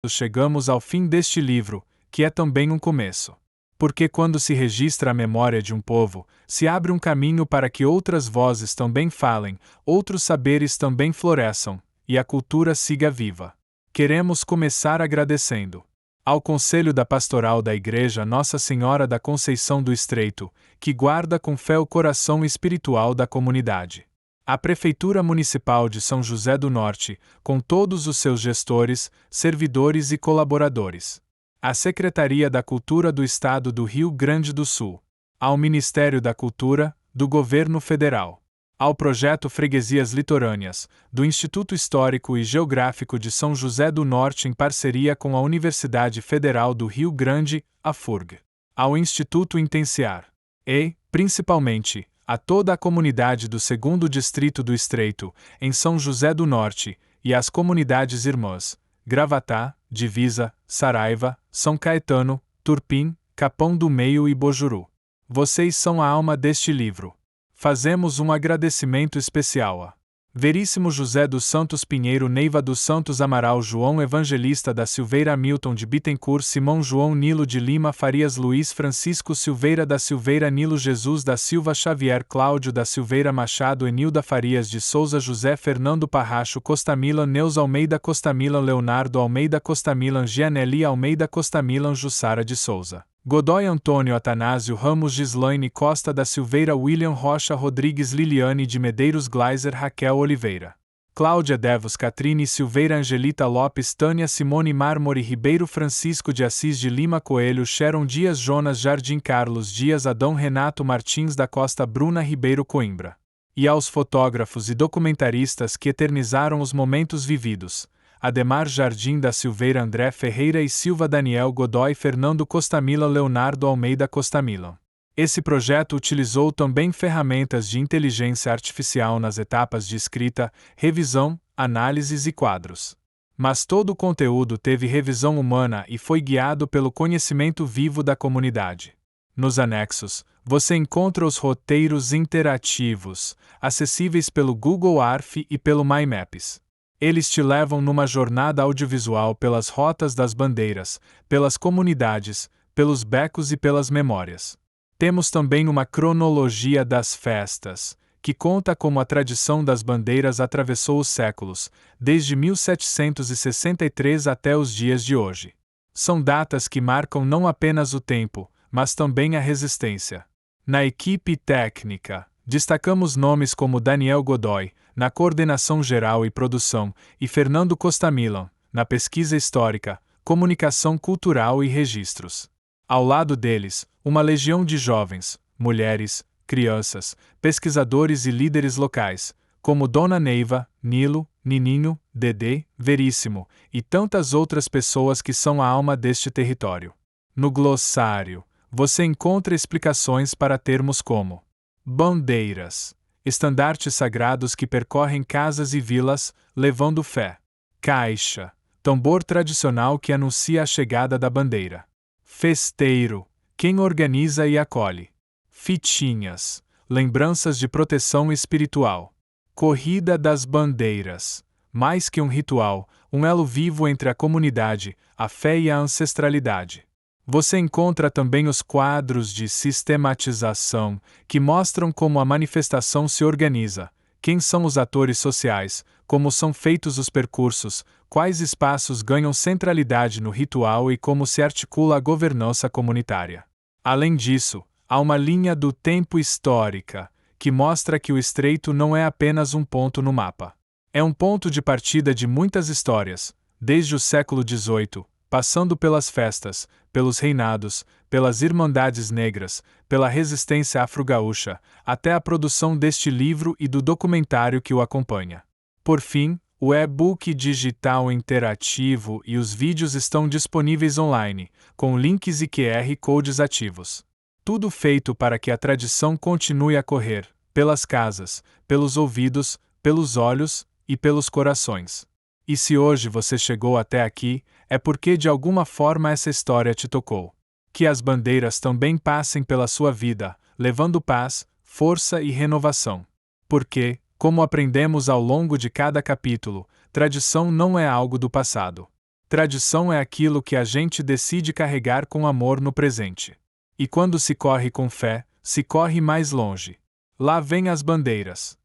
Chegamos ao fim deste livro, que é também um começo. Porque quando se registra a memória de um povo, se abre um caminho para que outras vozes também falem, outros saberes também floresçam, e a cultura siga viva. Queremos começar agradecendo ao Conselho da Pastoral da Igreja Nossa Senhora da Conceição do Estreito, que guarda com fé o coração espiritual da comunidade. A Prefeitura Municipal de São José do Norte, com todos os seus gestores, servidores e colaboradores. À Secretaria da Cultura do Estado do Rio Grande do Sul. Ao Ministério da Cultura, do Governo Federal. Ao Projeto Freguesias Litorâneas, do Instituto Histórico e Geográfico de São José do Norte em parceria com a Universidade Federal do Rio Grande, a FURG. Ao Instituto Intenciar. E, principalmente, a toda a comunidade do 2º Distrito do Estreito, em São José do Norte, e às comunidades irmãs, Gravatá, Divisa, Saraiva, São Caetano, Turpim, Capão do Meio e Bojuru. Vocês são a alma deste livro. Fazemos um agradecimento especial a Veríssimo José dos Santos Pinheiro, Neiva dos Santos Amaral, João Evangelista da Silveira, Milton de Bittencourt, Simão João Nilo de Lima Farias, Luiz Francisco Silveira da Silveira, Nilo Jesus da Silva Xavier, Cláudio da Silveira Machado, Enilda Farias de Souza, José Fernando Parracho Costamilan, Neus Almeida Costamilan, Leonardo Almeida Costamilan, Gianelli Almeida Costamilan, Jussara de Souza Godoy, Antônio Atanásio Ramos, Gislaine Costa da Silveira, William Rocha Rodrigues, Liliane de Medeiros, Gleiser, Raquel Oliveira, Cláudia Devos, Catrine Silveira, Angelita Lopes, Tânia Simone Mármore Ribeiro, Francisco de Assis de Lima Coelho, Sharon Dias, Jonas Jardim, Carlos Dias, Adão Renato Martins da Costa, Bruna Ribeiro Coimbra. E aos fotógrafos e documentaristas que eternizaram os momentos vividos: Ademar Jardim da Silveira, André Ferreira e Silva, Daniel Godoy, Fernando Costamila, Leonardo Almeida Costamila. Esse projeto utilizou também ferramentas de inteligência artificial nas etapas de escrita, revisão, análises e quadros. Mas todo o conteúdo teve revisão humana e foi guiado pelo conhecimento vivo da comunidade. Nos anexos, você encontra os roteiros interativos, acessíveis pelo Google Earth e pelo MyMaps. Eles te levam numa jornada audiovisual pelas rotas das bandeiras, pelas comunidades, pelos becos e pelas memórias. Temos também uma cronologia das festas, que conta como a tradição das bandeiras atravessou os séculos, desde 1763 até os dias de hoje. São datas que marcam não apenas o tempo, mas também a resistência. Na equipe técnica, destacamos nomes como Daniel Godoy, na coordenação geral e produção, e Fernando Costamilan, na pesquisa histórica, comunicação cultural e registros. Ao lado deles, uma legião de jovens, mulheres, crianças, pesquisadores e líderes locais, como Dona Neiva, Nilo, Nininho, Dedê, Veríssimo, e tantas outras pessoas que são a alma deste território. No glossário, você encontra explicações para termos como bandeiras, estandartes sagrados que percorrem casas e vilas, levando fé; caixa, tambor tradicional que anuncia a chegada da bandeira; festeiro, quem organiza e acolhe; fitinhas, lembranças de proteção espiritual; corrida das bandeiras, mais que um ritual, um elo vivo entre a comunidade, a fé e a ancestralidade. Você encontra também os quadros de sistematização, que mostram como a manifestação se organiza, quem são os atores sociais, como são feitos os percursos, quais espaços ganham centralidade no ritual e como se articula a governança comunitária. Além disso, há uma linha do tempo histórica, que mostra que o estreito não é apenas um ponto no mapa. É um ponto de partida de muitas histórias, desde o século XVIII, passando pelas festas, pelos reinados, pelas irmandades negras, pela resistência afro-gaúcha, até a produção deste livro e do documentário que o acompanha. Por fim, o e-book digital interativo e os vídeos estão disponíveis online, com links e QR codes ativos. Tudo feito para que a tradição continue a correr, pelas casas, pelos ouvidos, pelos olhos e pelos corações. E se hoje você chegou até aqui, é porque de alguma forma essa história te tocou. Que as bandeiras também passem pela sua vida, levando paz, força e renovação. Porque, como aprendemos ao longo de cada capítulo, tradição não é algo do passado. Tradição é aquilo que a gente decide carregar com amor no presente. E quando se corre com fé, se corre mais longe. Lá vem as bandeiras.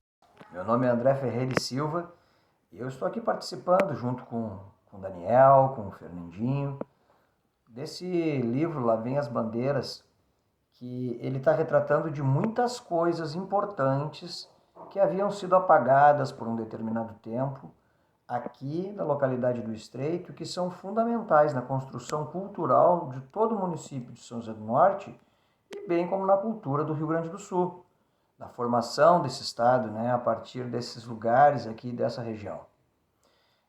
Meu nome é André Ferreira e Silva e eu estou aqui participando junto com o Daniel, com o Fernandinho, desse livro Lá Vem as Bandeiras, que ele está retratando de muitas coisas importantes que haviam sido apagadas por um determinado tempo aqui na localidade do Estreito, que são fundamentais na construção cultural de todo o município de São José do Norte e bem como na cultura do Rio Grande do Sul, da formação desse estado, a partir desses lugares aqui dessa região.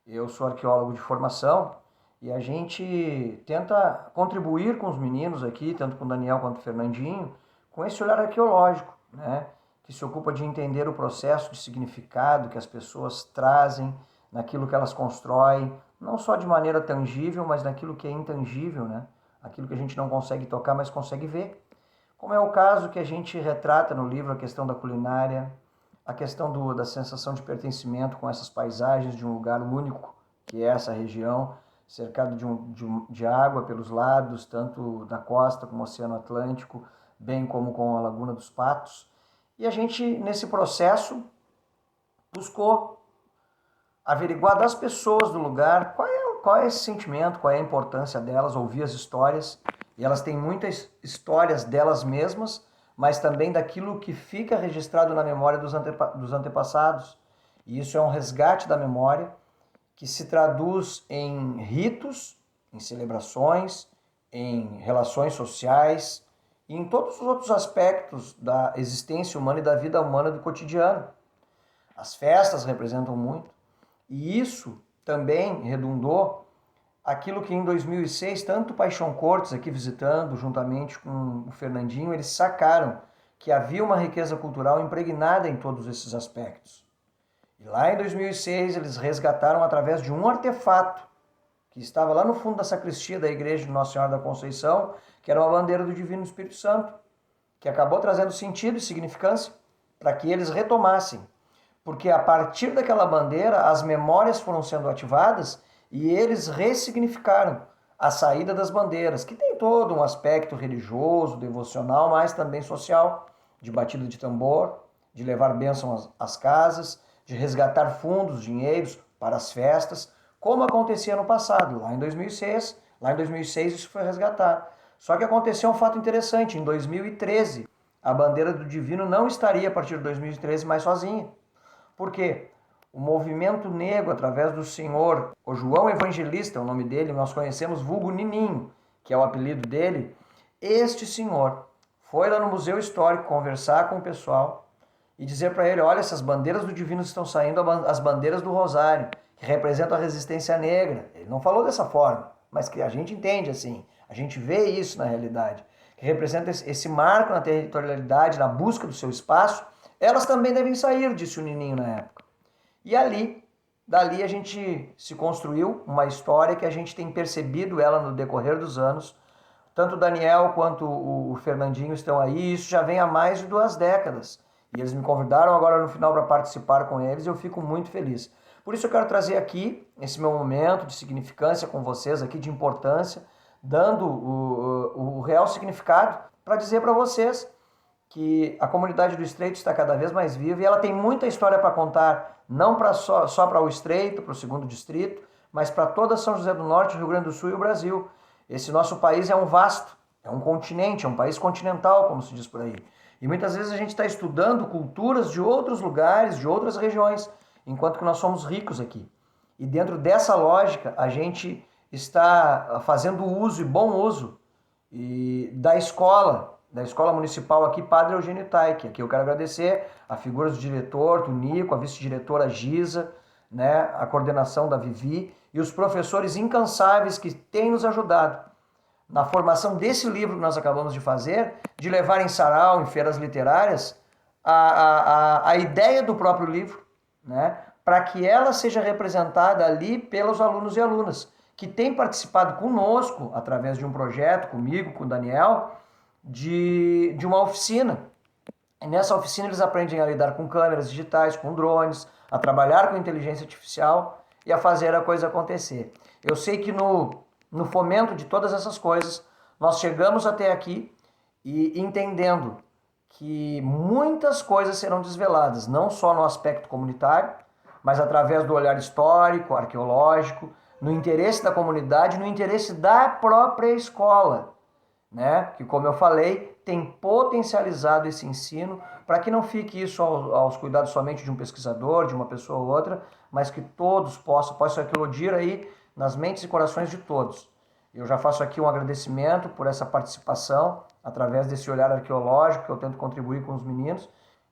Eu sou arqueólogo de formação e a gente tenta contribuir com os meninos aqui, tanto com o Daniel quanto com o Fernandinho, com esse olhar arqueológico, que se ocupa de entender o processo de significado que as pessoas trazem naquilo que elas constroem, não só de maneira tangível, mas naquilo que é intangível, aquilo que a gente não consegue tocar, mas consegue ver. Como é o caso que a gente retrata no livro, a questão da culinária, a questão da sensação de pertencimento com essas paisagens de um lugar único, que é essa região, cercado de água pelos lados, tanto da costa como o Oceano Atlântico, bem como com a Laguna dos Patos. E a gente, nesse processo, buscou averiguar das pessoas do lugar qual é esse sentimento, qual é a importância delas, ouvir as histórias. E elas têm muitas histórias delas mesmas, mas também daquilo que fica registrado na memória dos antepassados. E isso é um resgate da memória que se traduz em ritos, em celebrações, em relações sociais e em todos os outros aspectos da existência humana e da vida humana do cotidiano. As festas representam muito e isso também redundou aquilo que em 2006, tanto o Paixão Cortes aqui visitando, juntamente com o Fernandinho, eles sacaram que havia uma riqueza cultural impregnada em todos esses aspectos. E lá em 2006 eles resgataram através de um artefato que estava lá no fundo da sacristia da igreja de Nossa Senhora da Conceição, que era uma bandeira do Divino Espírito Santo, que acabou trazendo sentido e significância para que eles retomassem. Porque a partir daquela bandeira as memórias foram sendo ativadas e eles ressignificaram a saída das bandeiras, que tem todo um aspecto religioso, devocional, mas também social, de batida de tambor, de levar bênção às casas, de resgatar fundos, dinheiros para as festas, como acontecia no passado. Lá em 2006 isso foi resgatado. Só que aconteceu um fato interessante. Em 2013, a bandeira do Divino não estaria, a partir de 2013, mais sozinha. Por quê? O movimento negro, através do senhor, o João Evangelista, é o nome dele, nós conhecemos vulgo Nininho, que é o apelido dele. Este senhor foi lá no Museu Histórico conversar com o pessoal e dizer para ele, olha, essas bandeiras do Divino estão saindo, as bandeiras do Rosário, que representam a resistência negra. Ele não falou dessa forma, mas que a gente entende assim, A gente vê isso na realidade, que representa esse marco na territorialidade, na busca do seu espaço. Elas também devem sair, disse o Nininho na época. E dali a gente se construiu uma história que a gente tem percebido ela no decorrer dos anos. Tanto o Daniel quanto o Fernandinho estão aí, isso já vem há mais de 2 décadas. E eles me convidaram agora no final para participar com eles, e eu fico muito feliz. Por isso eu quero trazer aqui esse meu momento de significância com vocês aqui, de importância, dando o real significado para dizer para vocês que a comunidade do Estreito está cada vez mais viva e ela tem muita história para contar, não só para o Estreito, para o 2º Distrito, mas para toda São José do Norte, Rio Grande do Sul e o Brasil. Esse nosso país é um vasto, é um continente, é um país continental, como se diz por aí. E muitas vezes a gente está estudando culturas de outros lugares, de outras regiões, enquanto que nós somos ricos aqui. E dentro dessa lógica, a gente está fazendo uso e bom uso da escola municipal aqui, Padre Eugênio Taik. Aqui eu quero agradecer a figura do diretor, do Nico, a vice-diretora Giza, né, a coordenação da Vivi e os professores incansáveis que têm nos ajudado na formação desse livro que nós acabamos de fazer, de levar em sarau, em feiras literárias, a ideia do próprio livro, né, para que ela seja representada ali pelos alunos e alunas, que têm participado conosco, através de um projeto, comigo, com o Daniel, de uma oficina. E nessa oficina eles aprendem a lidar com câmeras digitais, com drones, a trabalhar com inteligência artificial e a fazer a coisa acontecer. Eu sei que no fomento de todas essas coisas, nós chegamos até aqui e entendendo que muitas coisas serão desveladas, não só no aspecto comunitário, mas através do olhar histórico, arqueológico, no interesse da comunidade, no interesse da própria escola, né? Que, como eu falei, tem potencializado esse ensino para que não fique isso aos cuidados somente de um pesquisador, de uma pessoa ou outra, mas que todos possam eclodir aí nas mentes e corações de todos. Eu já faço aqui um agradecimento por essa participação, através desse olhar arqueológico que eu tento contribuir com os meninos,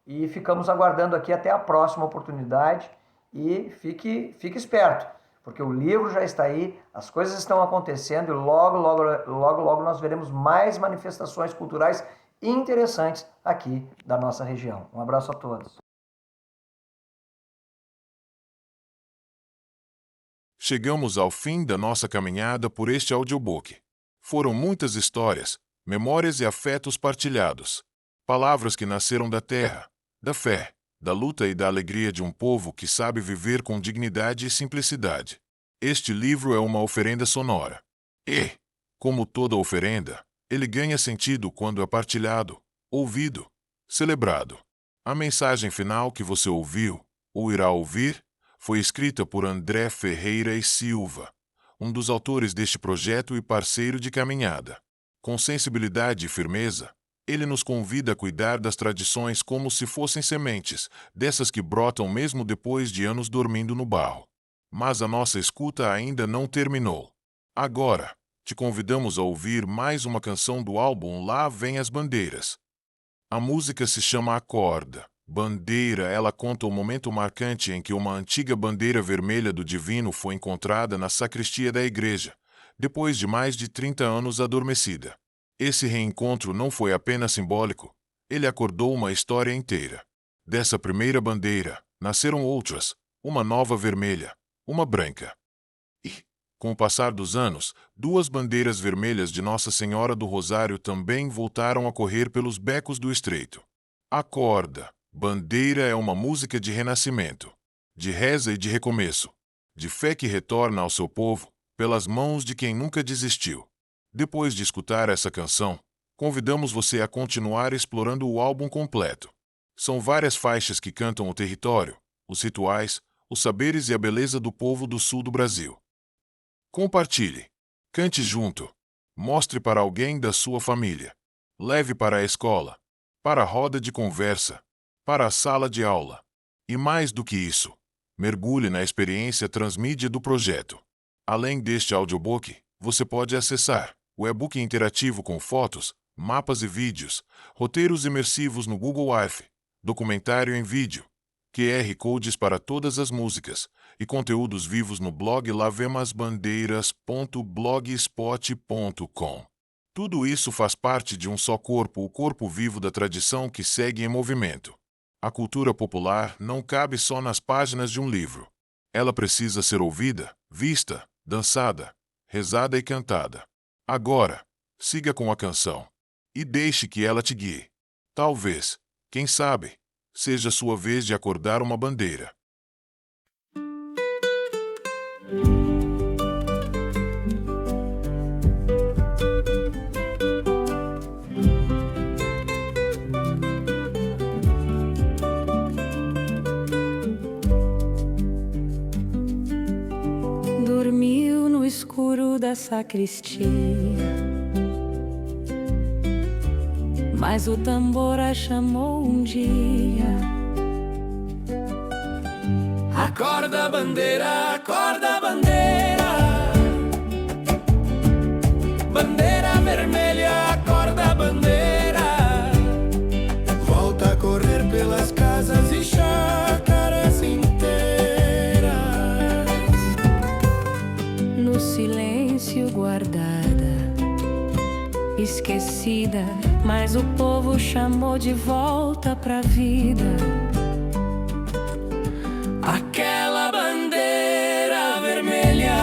e ficamos aguardando aqui até a próxima oportunidade, e fique esperto, porque o livro já está aí, as coisas estão acontecendo e logo nós veremos mais manifestações culturais interessantes aqui da nossa região. Um abraço a todos.
Chegamos ao fim da nossa caminhada por este audiobook. Foram muitas histórias, memórias e afetos partilhados. Palavras que nasceram da terra, da fé, da luta e da alegria de um povo que sabe viver com dignidade e simplicidade. Este livro é uma oferenda sonora. E, como toda oferenda, ele ganha sentido quando é partilhado, ouvido, celebrado. A mensagem final que você ouviu, ou irá ouvir, foi escrita por André Ferreira e Silva, um dos autores deste projeto e parceiro de caminhada. Com sensibilidade e firmeza, ele nos convida a cuidar das tradições como se fossem sementes, dessas que brotam mesmo depois de anos dormindo no barro. Mas a nossa escuta ainda não terminou. Agora, te convidamos a ouvir mais uma canção do álbum Lá Vem as Bandeiras. A música se chama Acorda. Bandeira, ela conta o momento marcante em que uma antiga bandeira vermelha do Divino foi encontrada na sacristia da igreja, depois de mais de 30 anos adormecida. Esse reencontro não foi apenas simbólico, ele acordou uma história inteira. Dessa primeira bandeira, nasceram outras, uma nova vermelha, uma branca. E, com o passar dos anos, 2 bandeiras vermelhas de Nossa Senhora do Rosário também voltaram a correr pelos becos do Estreito. Acorda. Bandeira é uma música de renascimento, de reza e de recomeço, de fé que retorna ao seu povo, pelas mãos de quem nunca desistiu. Depois de escutar essa canção, convidamos você a continuar explorando o álbum completo. São várias faixas que cantam o território, os rituais, os saberes e a beleza do povo do sul do Brasil. Compartilhe, cante junto, mostre para alguém da sua família, leve para a escola, para a roda de conversa, para a sala de aula. E mais do que isso, mergulhe na experiência transmídia do projeto. Além deste audiobook, você pode acessar o e-book interativo com fotos, mapas e vídeos, roteiros imersivos no Google Earth, documentário em vídeo, QR Codes para todas as músicas e conteúdos vivos no blog lavemasbandeiras.blogspot.com. Tudo isso faz parte de um só corpo, o corpo vivo da tradição que segue em movimento. A cultura popular não cabe só nas páginas de um livro. Ela precisa ser ouvida, vista, dançada, rezada e cantada. Agora, siga com a canção e deixe que ela te guie. Talvez, quem sabe, seja sua vez de acordar uma bandeira.
Dormiu no escuro da sacristia, mas o tambor a chamou um dia.
Acorda bandeira, bandeira vermelha, acorda bandeira. Volta a correr pelas casas e chácaras inteiras.
No silêncio guardada, esquecida, mas o povo chamou de volta pra vida.
Aquela bandeira vermelha.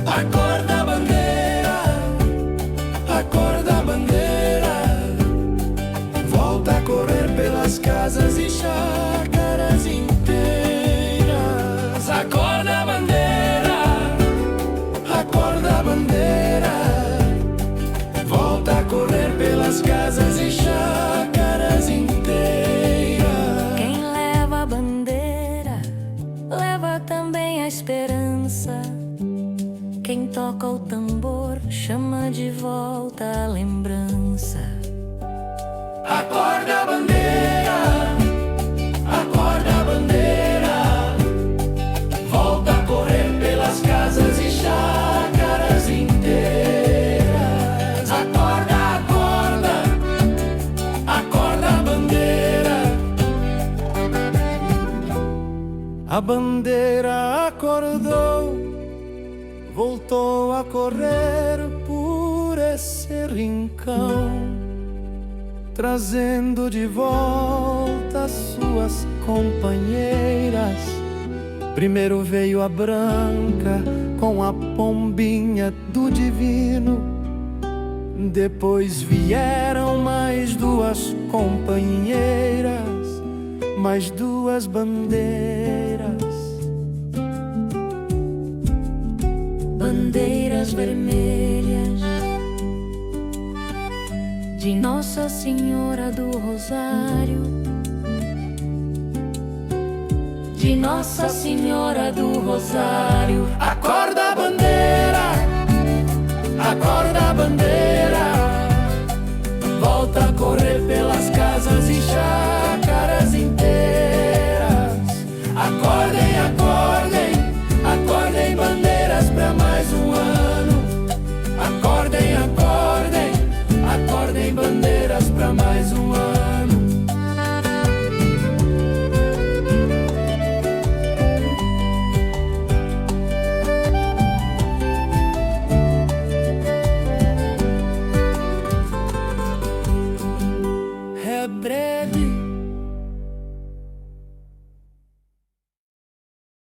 Acorda bandeira, acorda bandeira. Volta a correr pelas casas e chácaras inteiras. Acorda bandeira, acorda bandeira. Volta a correr pelas casas e chácaras inteiras.
Quem leva a bandeira, leva também a esperança. Quem toca o tambor, chama de volta a lembrança.
Acorda bandeira, acorda bandeira. Volta a correr pelas casas e chácaras inteiras. Acorda, acorda, acorda bandeira. A bandeira acordou, voltou a correr por esse rincão, trazendo de volta suas companheiras. Primeiro veio a branca com a pombinha do divino. Depois vieram mais duas companheiras, mais duas bandeiras.
Bandeiras vermelhas de Nossa Senhora do Rosário, de Nossa Senhora do Rosário.